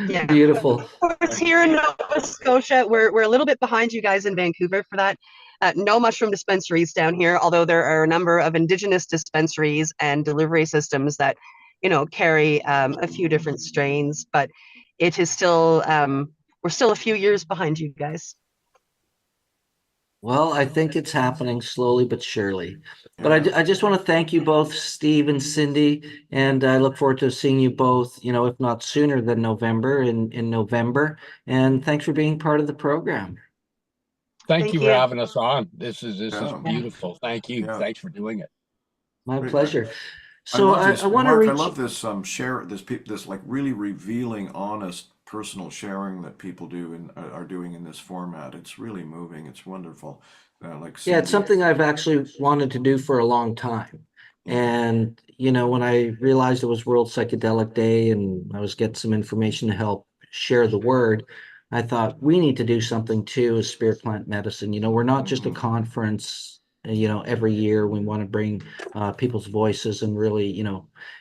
Yeah. Beautiful. Of course, here in Nova Scotia, we're a little bit behind you guys in Vancouver for that. No mushroom dispensaries down here, although there are a number of Indigenous dispensaries and delivery systems that, carry a few different strains. But it is still, we're still a few years behind you guys. Well, I think it's happening slowly but surely. But Yeah. I just want to thank you both, Steve and Cindy, and I look forward to seeing you both, if not sooner than November, in November. And thanks for being part of the program. Thank Thank you for you. having us on. This is Yeah. beautiful. Thank you. Yeah. Thanks for doing it. My Great. pleasure. I So love I this, want to Mark. I reach. love this this like really revealing, honest, personal sharing that people do and are doing in this format. It's really moving. It's wonderful. Like Yeah, it's Cindy. something I've actually wanted to do for a long time. Yeah. And, when I realized it was World Psychedelic Day and I was getting some information to help share the word, I thought we need to do something too as Spirit Plant Medicine. We're not just a Hmm. conference, every year we want to bring people's voices and really,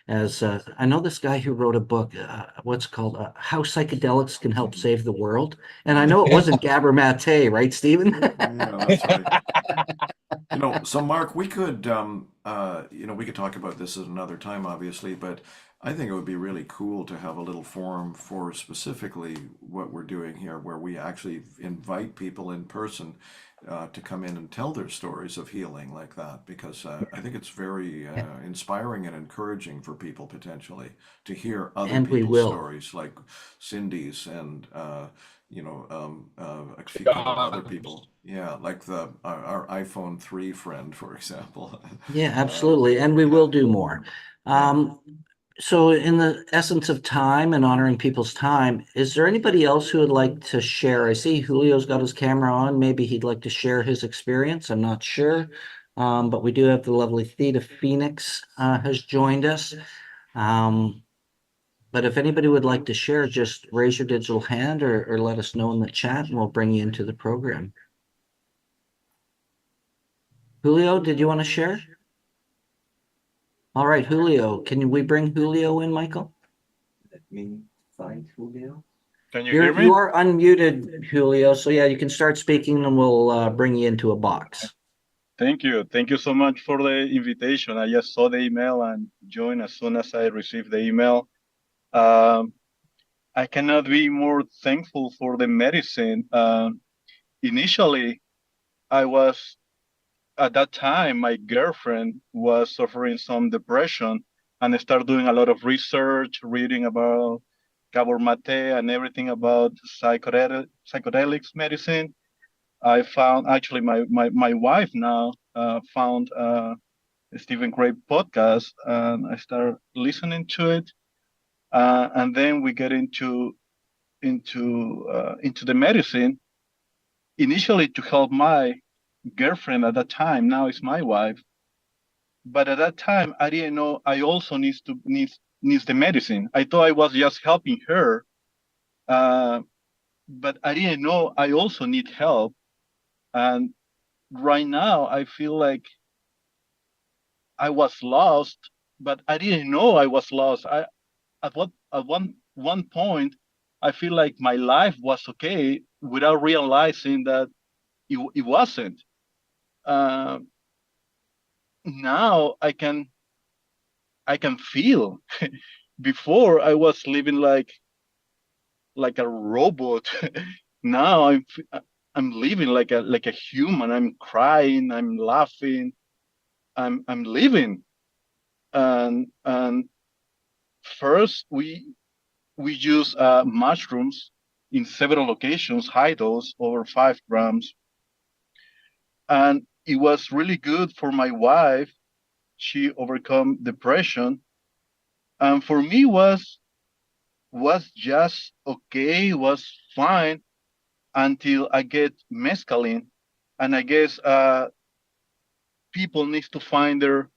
as I know this guy who wrote a book, what's it called, How Psychedelics Can Help Save the World. And I know it wasn't Gabor Mate, right, Stephen? Yeah, that's right. So Mark, we could, we could talk about this at another time, obviously, but I think it would be really cool to have a little forum for specifically what we're doing here, where we actually invite people in person to come in and tell their stories of healing like that, because I think it's very inspiring and encouraging for people potentially to hear other And we people's will. stories, like Cindy's and a few couple of other people. Yeah, like our iPhone 3 friend, for example. Yeah, Uh, absolutely. And we yeah, will do more. yeah. Um, so in the essence of time and honoring people's time, is there anybody else who would like to share? I see Julio's got his camera on. Maybe he'd like to share his experience. I'm not sure. But we do have the lovely Theta Phoenix has joined us. Um, but if anybody would like to share, just raise your digital hand or let us know in the chat and we'll bring you into the program. Julio, did you want to share? All right, Julio. Can we bring Julio in, Michael? Let me find Julio. Can you hear You me? are unmuted, Julio. So yeah, you can start speaking and we'll bring you into a box. Thank you. Thank you so much for the invitation. I just saw the email and joined as soon as I received the email. Um, I cannot be more thankful for the medicine. Initially, I was, at that time, my girlfriend was suffering some depression, and I started doing a lot of research, reading about Gabor Mate and everything about psychedelics medicine. I found actually my wife now found Stephen Gray podcast, and I started listening to it, and then we get into the medicine initially to help my girlfriend at that time. Now it's my wife, but at that time I didn't know I also needs the medicine. I thought I was just helping her, uh, but I didn't know I also need help. And right now I feel like I was lost, but I didn't know I was lost. At one point, I feel like my life was okay without realizing that it wasn't. Uh, Now I can feel. Before I was living like a robot. Now I'm living like a human. I'm crying. I'm laughing. I'm living. And first we use mushrooms in several locations, high dose, over 5 grams. And it was really good for my wife. She overcome depression. And for me was just okay, was fine until I get mescaline. And I guess people need to find their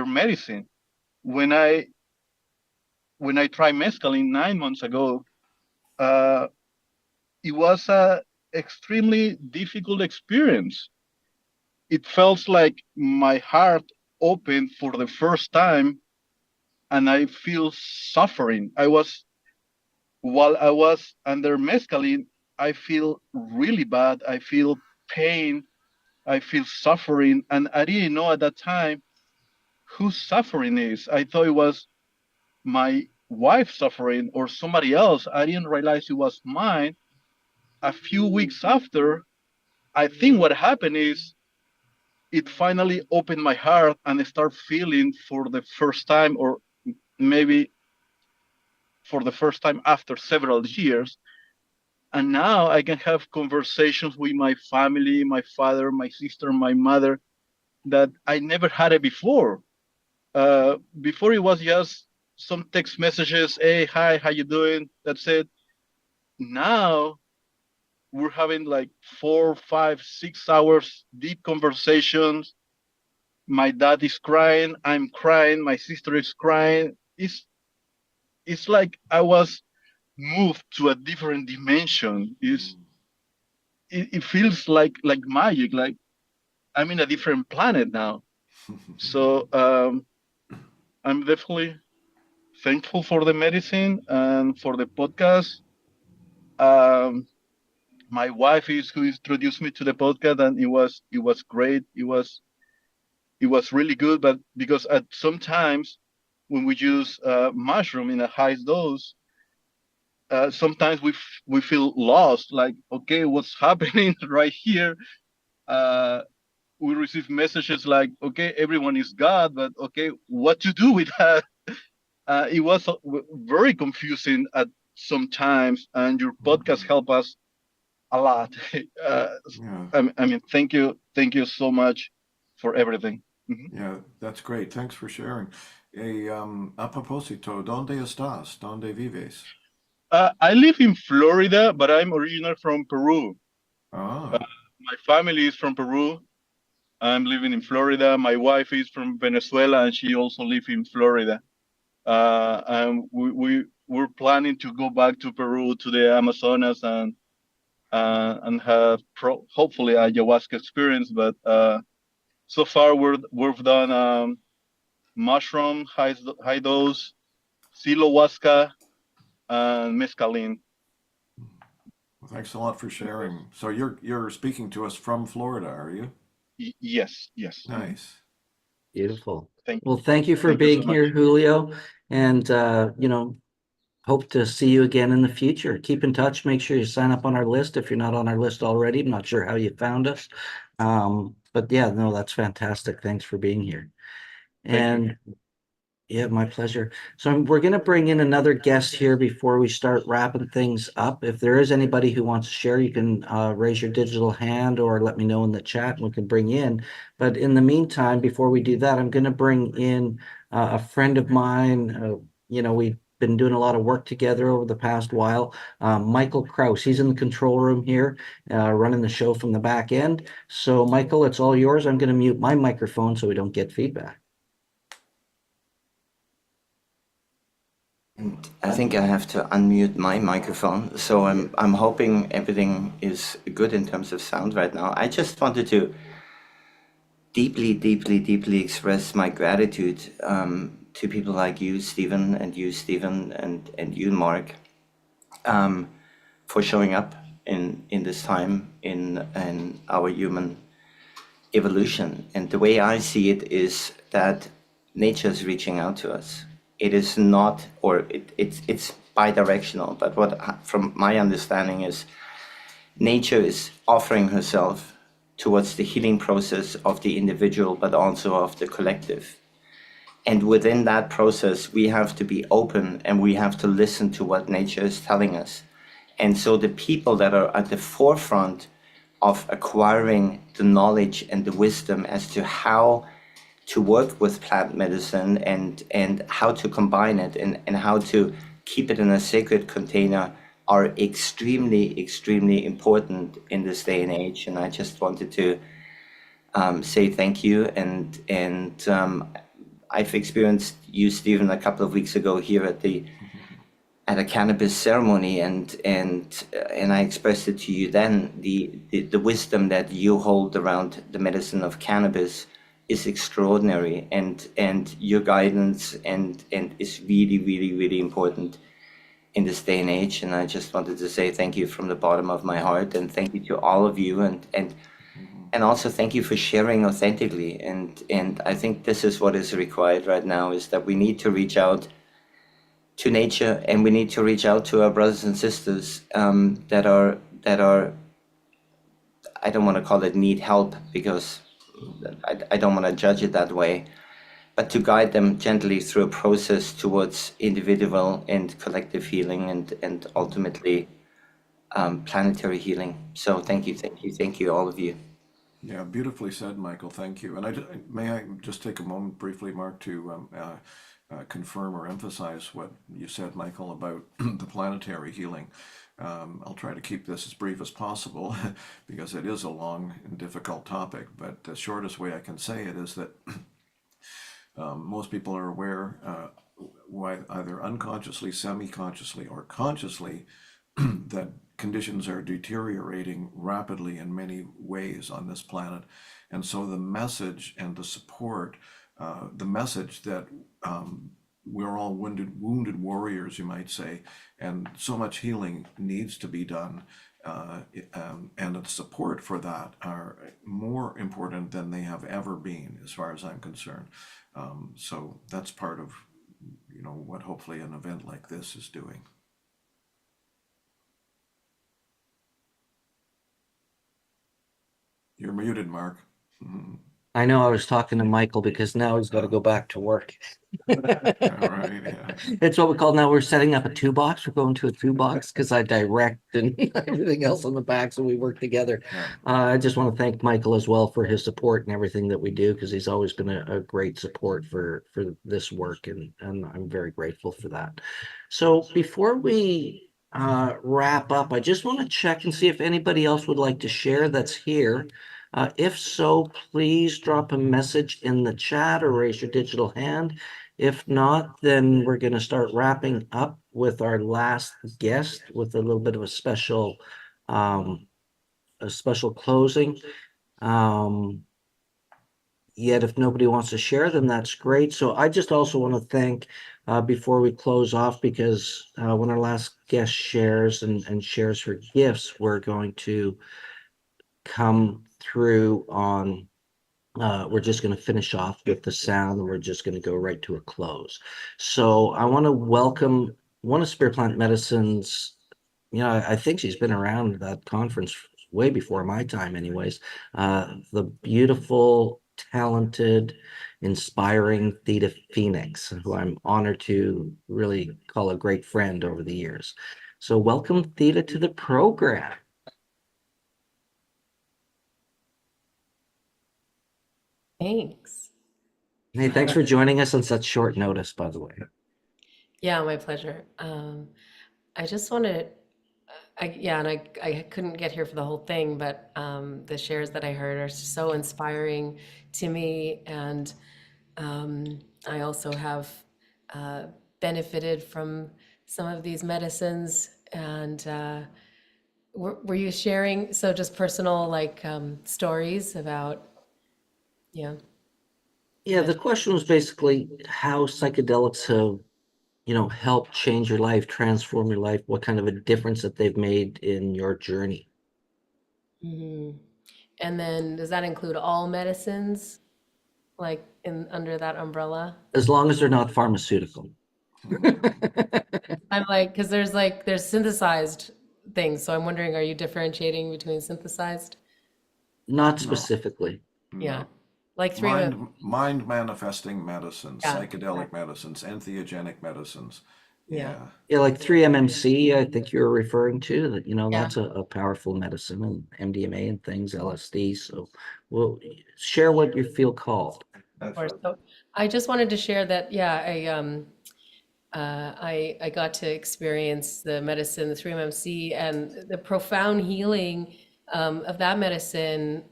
medicine. When I tried mescaline 9 months ago, uh, it was a extremely difficult experience. It felt like my heart opened for the first time, and I feel suffering. While I was under mescaline, I feel really bad. I feel pain. I feel suffering. And I didn't know at that time whose suffering is. I thought it was my wife suffering or somebody else. I didn't realize it was mine. A few weeks after, I think what happened is it finally opened my heart and I start feeling for the first time, or maybe for the first time after several years. And now I can have conversations with my family, my father, my sister, my mother, that I never had it before. Before it was just some text messages, hey, hi, how you doing? That's it. Now we're having like 4, 5, 6 hours deep conversations. My dad is crying, I'm crying, my sister is crying. It's like I was moved to a different dimension. It feels like magic, like I'm in a different planet now. So I'm definitely thankful for the medicine and for the podcast. Um, my wife is who introduced me to the podcast, and it was great. It was really good, but because at sometimes when we use mushroom in a high dose, sometimes we feel lost. Like, okay, what's happening right here? Uh, we receive messages like, okay, everyone is God, but okay, what to do with that? It was very confusing at some times, and your podcast helped us a lot. Yeah. I mean, thank you so much for everything. Yeah, that's great. Thanks for sharing. A propósito, ¿dónde estás? ¿Dónde vives? I live in Florida, but I'm original from Peru. Ah, My family is from Peru. I'm living in Florida. My wife is from Venezuela, and she also lives in Florida. And we're planning to go back to Peru, to the Amazonas, and have hopefully a ayahuasca experience. But so far we've done mushroom, high dose, silohuasca, and mescaline. well, thanks a lot for sharing. So you're speaking to us from Florida, are you? Yes, yes. Nice. Beautiful. Thank you. Well, thank you for Thank you being so much. here, Julio. And, hope to see you again in the future. Keep in touch. Make sure you sign up on our list if you're not on our list already. I'm not sure how you found us. But yeah, no, that's fantastic. Thanks for being here. Thank you. And yeah, my pleasure. So we're going to bring in another guest here before we start wrapping things up. If there is anybody who wants to share, you can raise your digital hand or let me know in the chat and we can bring you in. But in the meantime, before we do that, I'm going to bring in a friend of mine. We've been doing a lot of work together over the past while. Michael Kraus, he's in the control room here, running the show from the back end. So Michael, it's all yours. I'm going to mute my microphone so we don't get feedback. And I think I have to unmute my microphone. So I'm hoping everything is good in terms of sound right now. I just wanted to deeply express my gratitude to people like you, Stephen, and you, Mark, for showing up in this time in our human evolution. And the way I see it is that nature is reaching out to us. It is not, or it's bi-directional, but from my understanding is nature is offering herself towards the healing process of the individual, but also of the collective. And within that process, we have to be open and we have to listen to what nature is telling us. And so the people that are at the forefront of acquiring the knowledge and the wisdom as to how to work with plant medicine and how to combine it and how to keep it in a sacred container are extremely important in this day and age. And I just wanted to say thank you. And I've experienced you, Stephen, a couple of weeks ago here at a cannabis ceremony, and I expressed it to you then. The wisdom that you hold around the medicine of cannabis is extraordinary, and your guidance and is really important in this day and age. And I just wanted to say thank you from the bottom of my heart, and thank you to all of you, and also thank you for sharing authentically. And I think this is what is required right now, is that we need to reach out to nature, and we need to reach out to our brothers and sisters that are I don't want to call it need help, because I don't want to judge it that way, but to guide them gently through a process towards individual and collective healing, and ultimately planetary healing. So thank you, all of you. Yeah, beautifully said, Michael. Thank you. And may I just take a moment briefly, Mark, to confirm or emphasize what you said, Michael, about the planetary healing. I'll try to keep this as brief as possible because it is a long and difficult topic. But the shortest way I can say it is that most people are aware, either unconsciously, semi-consciously, or consciously, that conditions are deteriorating rapidly in many ways on this planet. And so the message and the support, the message that we're all wounded warriors, you might say, and so much healing needs to be done. And the support for that are more important than they have ever been, as far as I'm concerned. So that's part of, what hopefully an event like this is doing. You're muted, Mark. I know I was talking to Michael because now he's got to go back to work. All right, yeah. It's what we call now, we're setting up a 2-box. We're going to a 2-box because I direct and everything else on the back, so we work together. Yeah. I just want to thank Michael as well for his support and everything that we do, because he's always been a great support for this work, and I'm very grateful for that. So before we wrap up, I just want to check and see if anybody else would like to share that's here. If so, please drop a message in the chat or raise your digital hand. If not, then we're going to start wrapping up with our last guest with a little bit of a special closing. Yet if nobody wants to share, then that's great. So I just also want to thank, before we close off, because when our last guest shares and shares her gifts, we're going to come through on, we're just going to finish off with the sound, and we're just going to go right to a close. So I want to welcome one of Spirit Plant Medicine's, I think she's been around that conference way before my time anyways, the beautiful, talented, inspiring Theta Phoenix, who I'm honored to really call a great friend over the years. So welcome, Theta, to the program. Thanks. Hey, thanks for joining us on such short notice, by the way. Yeah, my pleasure. I just wanted, and I couldn't get here for the whole thing, but the shares that I heard are so inspiring to me, and I also have benefited from some of these medicines. And were you sharing, so just personal, like stories about, Yeah, the question was basically how psychedelics have, helped change your life, transform your life, what kind of a difference that they've made in your journey. And then does that include all medicines, like under that umbrella? As long as they're not pharmaceutical. I'm like, because there's synthesized things, so I'm wondering, are you differentiating between synthesized? Not specifically. Yeah, like three of them. Mind manifesting medicines, Yeah. psychedelic medicines, entheogenic medicines. Yeah. Yeah, like 3-MMC, I think you're referring to, that, Yeah. that's a powerful medicine, and MDMA and things, LSD. So we'll share what you feel called. Of course. So I just wanted to share that, I got to experience the medicine, the 3-MMC, and the profound healing of that medicine,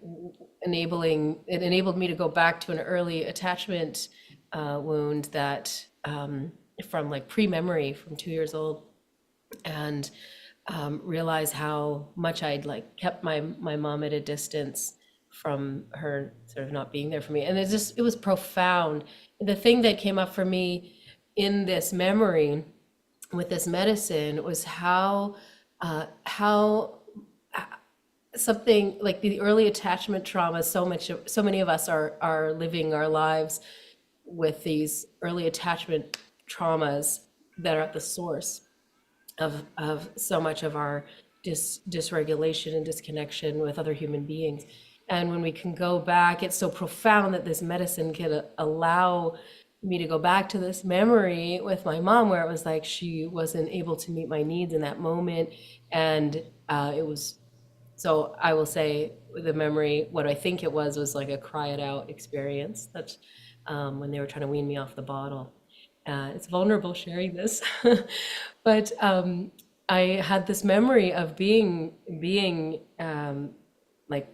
enabled me to go back to an early attachment wound that from like pre-memory from 2 years old, and realize how much I'd like kept my mom at a distance from her sort of not being there for me. And it was profound. The thing that came up for me in this memory with this medicine was how something like the early attachment trauma, so many of us are living our lives with these early attachment traumas that are at the source of so much of our dysregulation and disconnection with other human beings. And when we can go back, it's so profound that this medicine can allow me to go back to this memory with my mom, where it was like she wasn't able to meet my needs in that moment. And it was, so I will say the memory, what I think it was like a cry it out experience. That's when they were trying to wean me off the bottle. It's vulnerable sharing this, but I had this memory of being like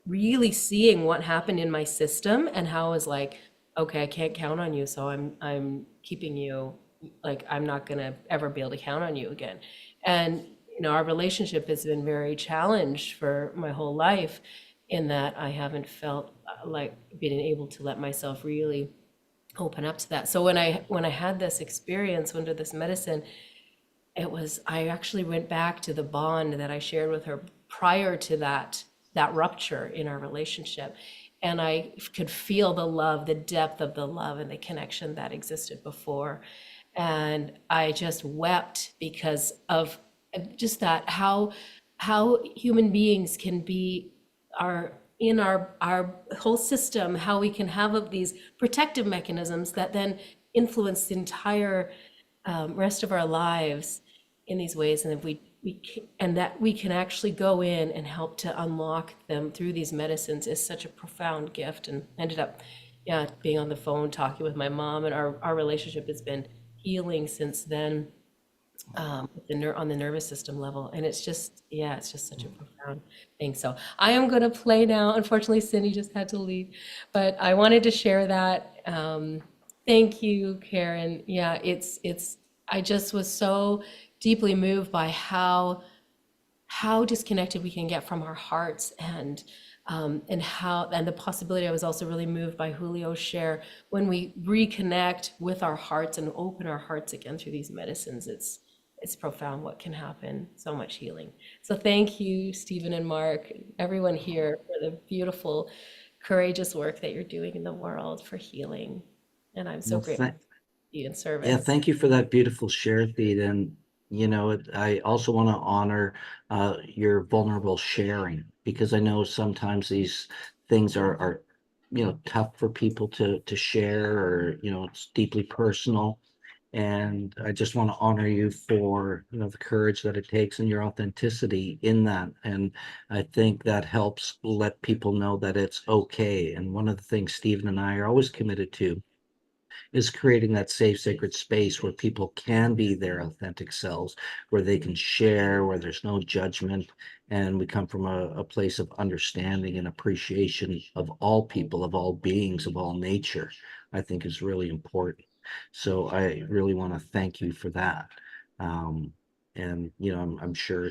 really seeing what happened in my system and how I was like, okay, I can't count on you, so I'm keeping you, like I'm not gonna ever be able to count on you again. And you know, our relationship has been very challenged for my whole life, in that I haven't felt like being able to let myself really open up to that. So when I had this experience under this medicine, it was, I actually went back to the bond that I shared with her prior to that rupture in our relationship. And I could feel the love, the depth of the love and the connection that existed before. And I just wept because of just that, how human beings can be in our whole system, how we can have these protective mechanisms that then influence the entire rest of our lives in these ways. And if that we can actually go in and help to unlock them through these medicines is such a profound gift. And ended up being on the phone talking with my mom, and our relationship has been healing since then, on the nervous system level. And it's just such a profound thing. So I am going to play now. Unfortunately, Cindy just had to leave, but I wanted to share that. Thank you, Karen. Yeah, I just was so deeply moved by how disconnected we can get from our hearts, and the possibility. I was also really moved by Julio's share. When we reconnect with our hearts and open our hearts again through these medicines, it's profound what can happen. So much healing. So thank you, Stephen and Mark, everyone here, for the beautiful, courageous work that you're doing in the world for healing. And I'm so grateful to be in service. Yeah, thank you for that beautiful share, Thea. And you know, I also want to honor your vulnerable sharing, because I know sometimes these things are tough for people to share, or it's deeply personal. And I just want to honor you for the courage that it takes and your authenticity in that. And I think that helps let people know that it's okay. And one of the things Stephen and I are always committed to is creating that safe, sacred space where people can be their authentic selves, where they can share, where there's no judgment. And we come from a place of understanding and appreciation of all people, of all beings, of all nature, I think is really important. So I really want to thank you for that. And I'm sure,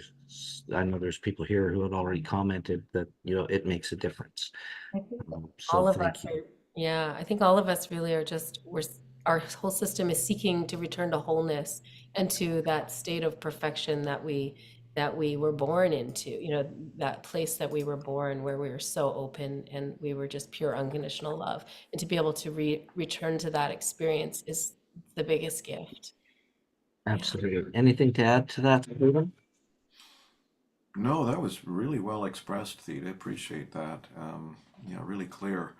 I know there's people here who had already commented that it makes a difference. I think So all of thank us you. I think all of us really are our whole system is seeking to return to wholeness and to that state of perfection that we were born into, that place that we were born, where we were so open and we were just pure unconditional love. And to be able to return to that experience is the biggest gift. Absolutely. Anything to add to that, Stephen? No, that was really well expressed, Theta. Appreciate that. Really clear.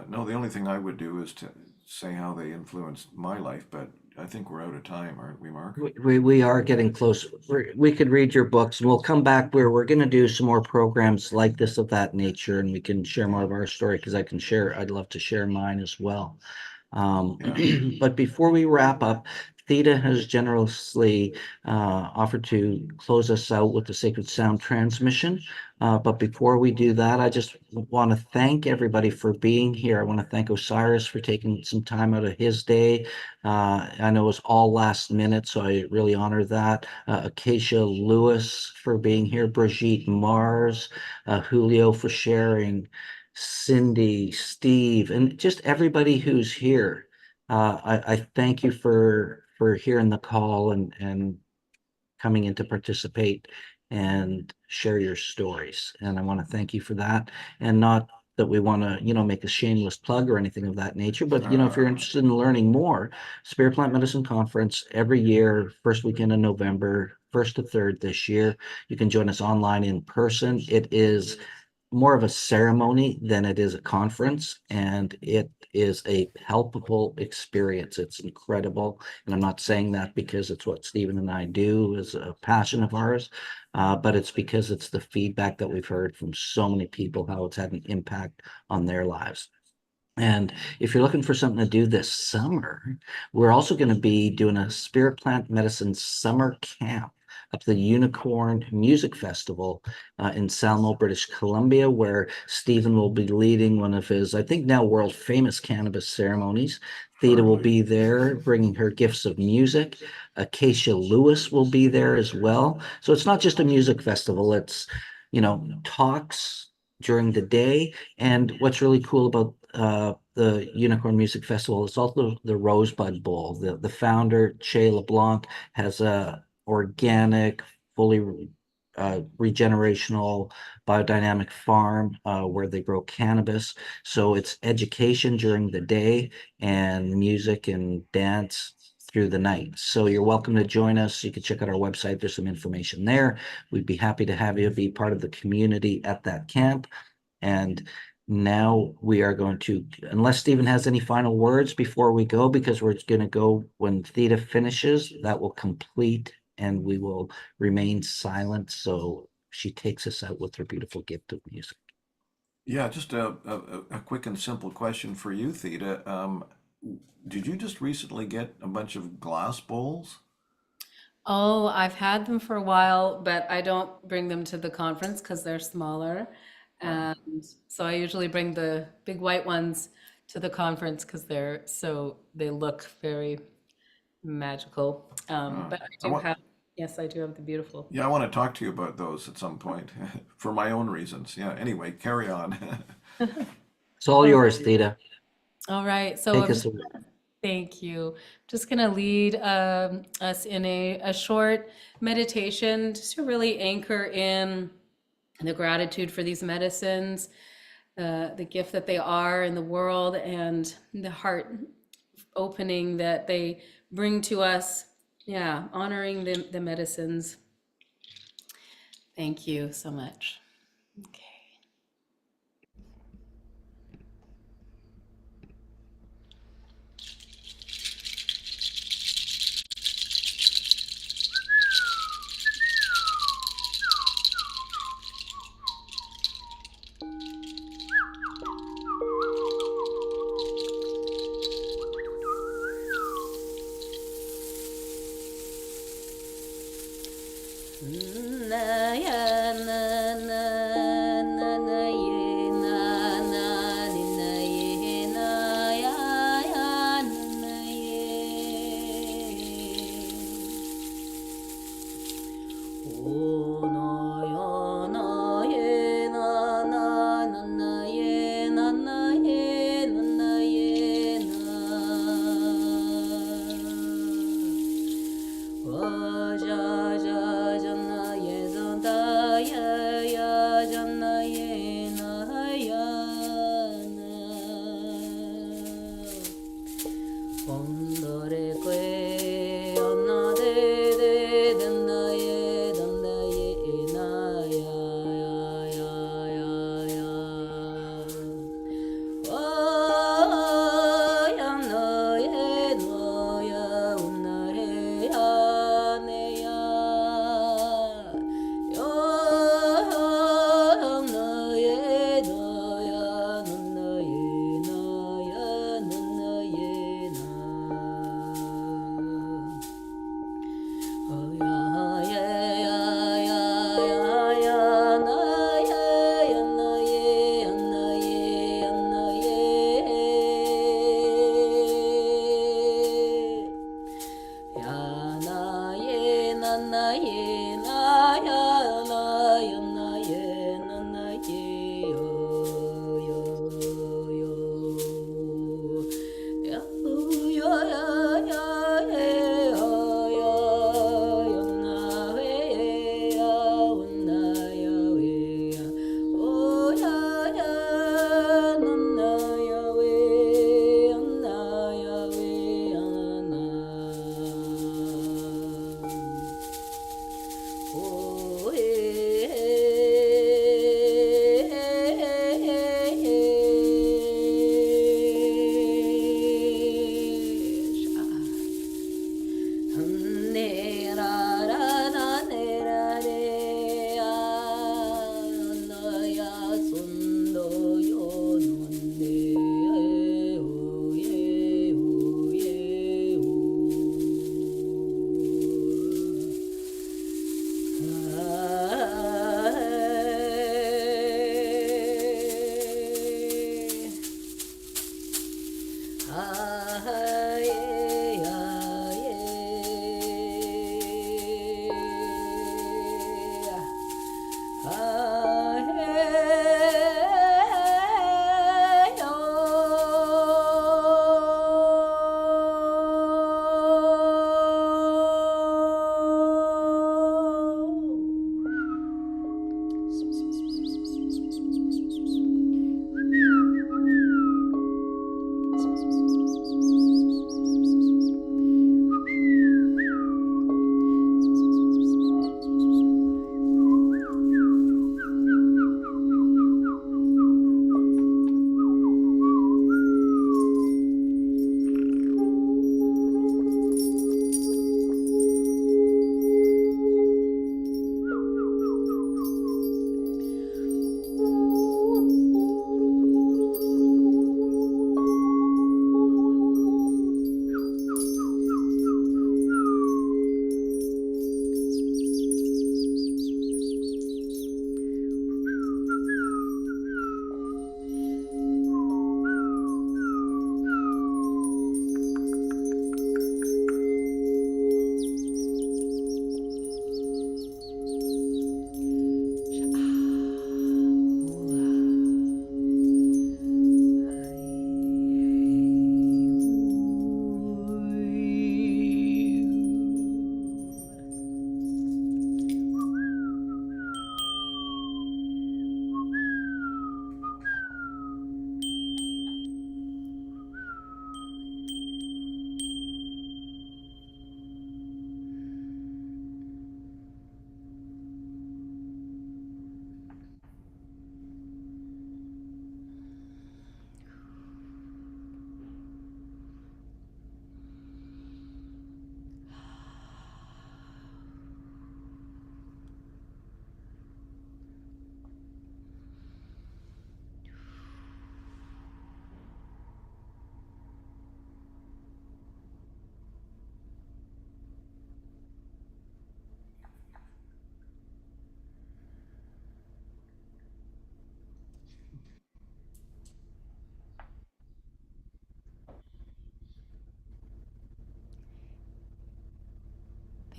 No, the only thing I would do is to say how they influenced my life, but I think we're out of time, aren't we, Mark? We are getting close. We could read your books, and we'll come back where we're going to do some more programs like this of that nature, and we can share more of our story, because I'd love to share mine as well. But before we wrap up, Theta has generously offered to close us out with the Sacred Sound transmission. But before we do that, I just want to thank everybody for being here. I want to thank Osiris for taking some time out of his day. I know it was all last minute, so I really honor that. Acacia Lewis for being here, Brigitte Mars, Julio for sharing, Cindy, Steve, and just everybody who's here. I thank you for hearing the call and coming in to participate and share your stories. And I want to thank you for that. And not that we want to, make a shameless plug or anything of that nature, but if you're interested in learning more, Spirit Plant Medicine Conference every year, first weekend in November, 1st to 3rd this year. You can join us online in person. It is more of a ceremony than it is a conference, and it is a palpable experience. It's incredible, and I'm not saying that because it's what Stephen and I do is a passion of ours, but it's because it's the feedback that we've heard from so many people, how it's had an impact on their lives. And if you're looking for something to do this summer, we're also going to be doing a Spirit Plant Medicine summer camp up to the Unicorn Music Festival in Salmo, British Columbia, where Stephen will be leading one of his, I think now world famous cannabis ceremonies. Theta will be there bringing her gifts of music. Acacia Lewis will be there as well. So it's not just a music festival, it's, talks during the day. And what's really cool about the Unicorn Music Festival is also the Rosebud Bowl. The founder, Che LeBlanc, has a organic, fully regenerational biodynamic farm where they grow cannabis. So it's education during the day and music and dance through the night. So you're welcome to join us. You can check out our website. There's some information there. We'd be happy to have you be part of the community at that camp. And now we are going to, unless Stephen has any final words before we go, because we're going to go when Theta finishes, that will complete and we will remain silent. So she takes us out with her beautiful gift of music. Yeah, just a quick and simple question for you, Theta. Did you just recently get a bunch of glass bowls? Oh, I've had them for a while, but I don't bring them to the conference because they're smaller. And so I usually bring the big white ones to the conference because they look very magical. But yes, I do have the beautiful. Yeah, I want to talk to you about those at some point for my own reasons. Yeah, anyway, carry on. It's all yours, Theta. All right. So Take us away. thank you. Just going to lead us in a short meditation just to really anchor in the gratitude for these medicines, the gift that they are in the world, and the heart opening that they bring to us. Yeah, honoring the medicines. Thank you so much. Okay.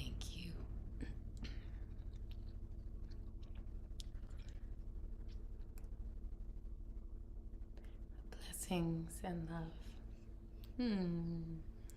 Thank you. Blessings and love.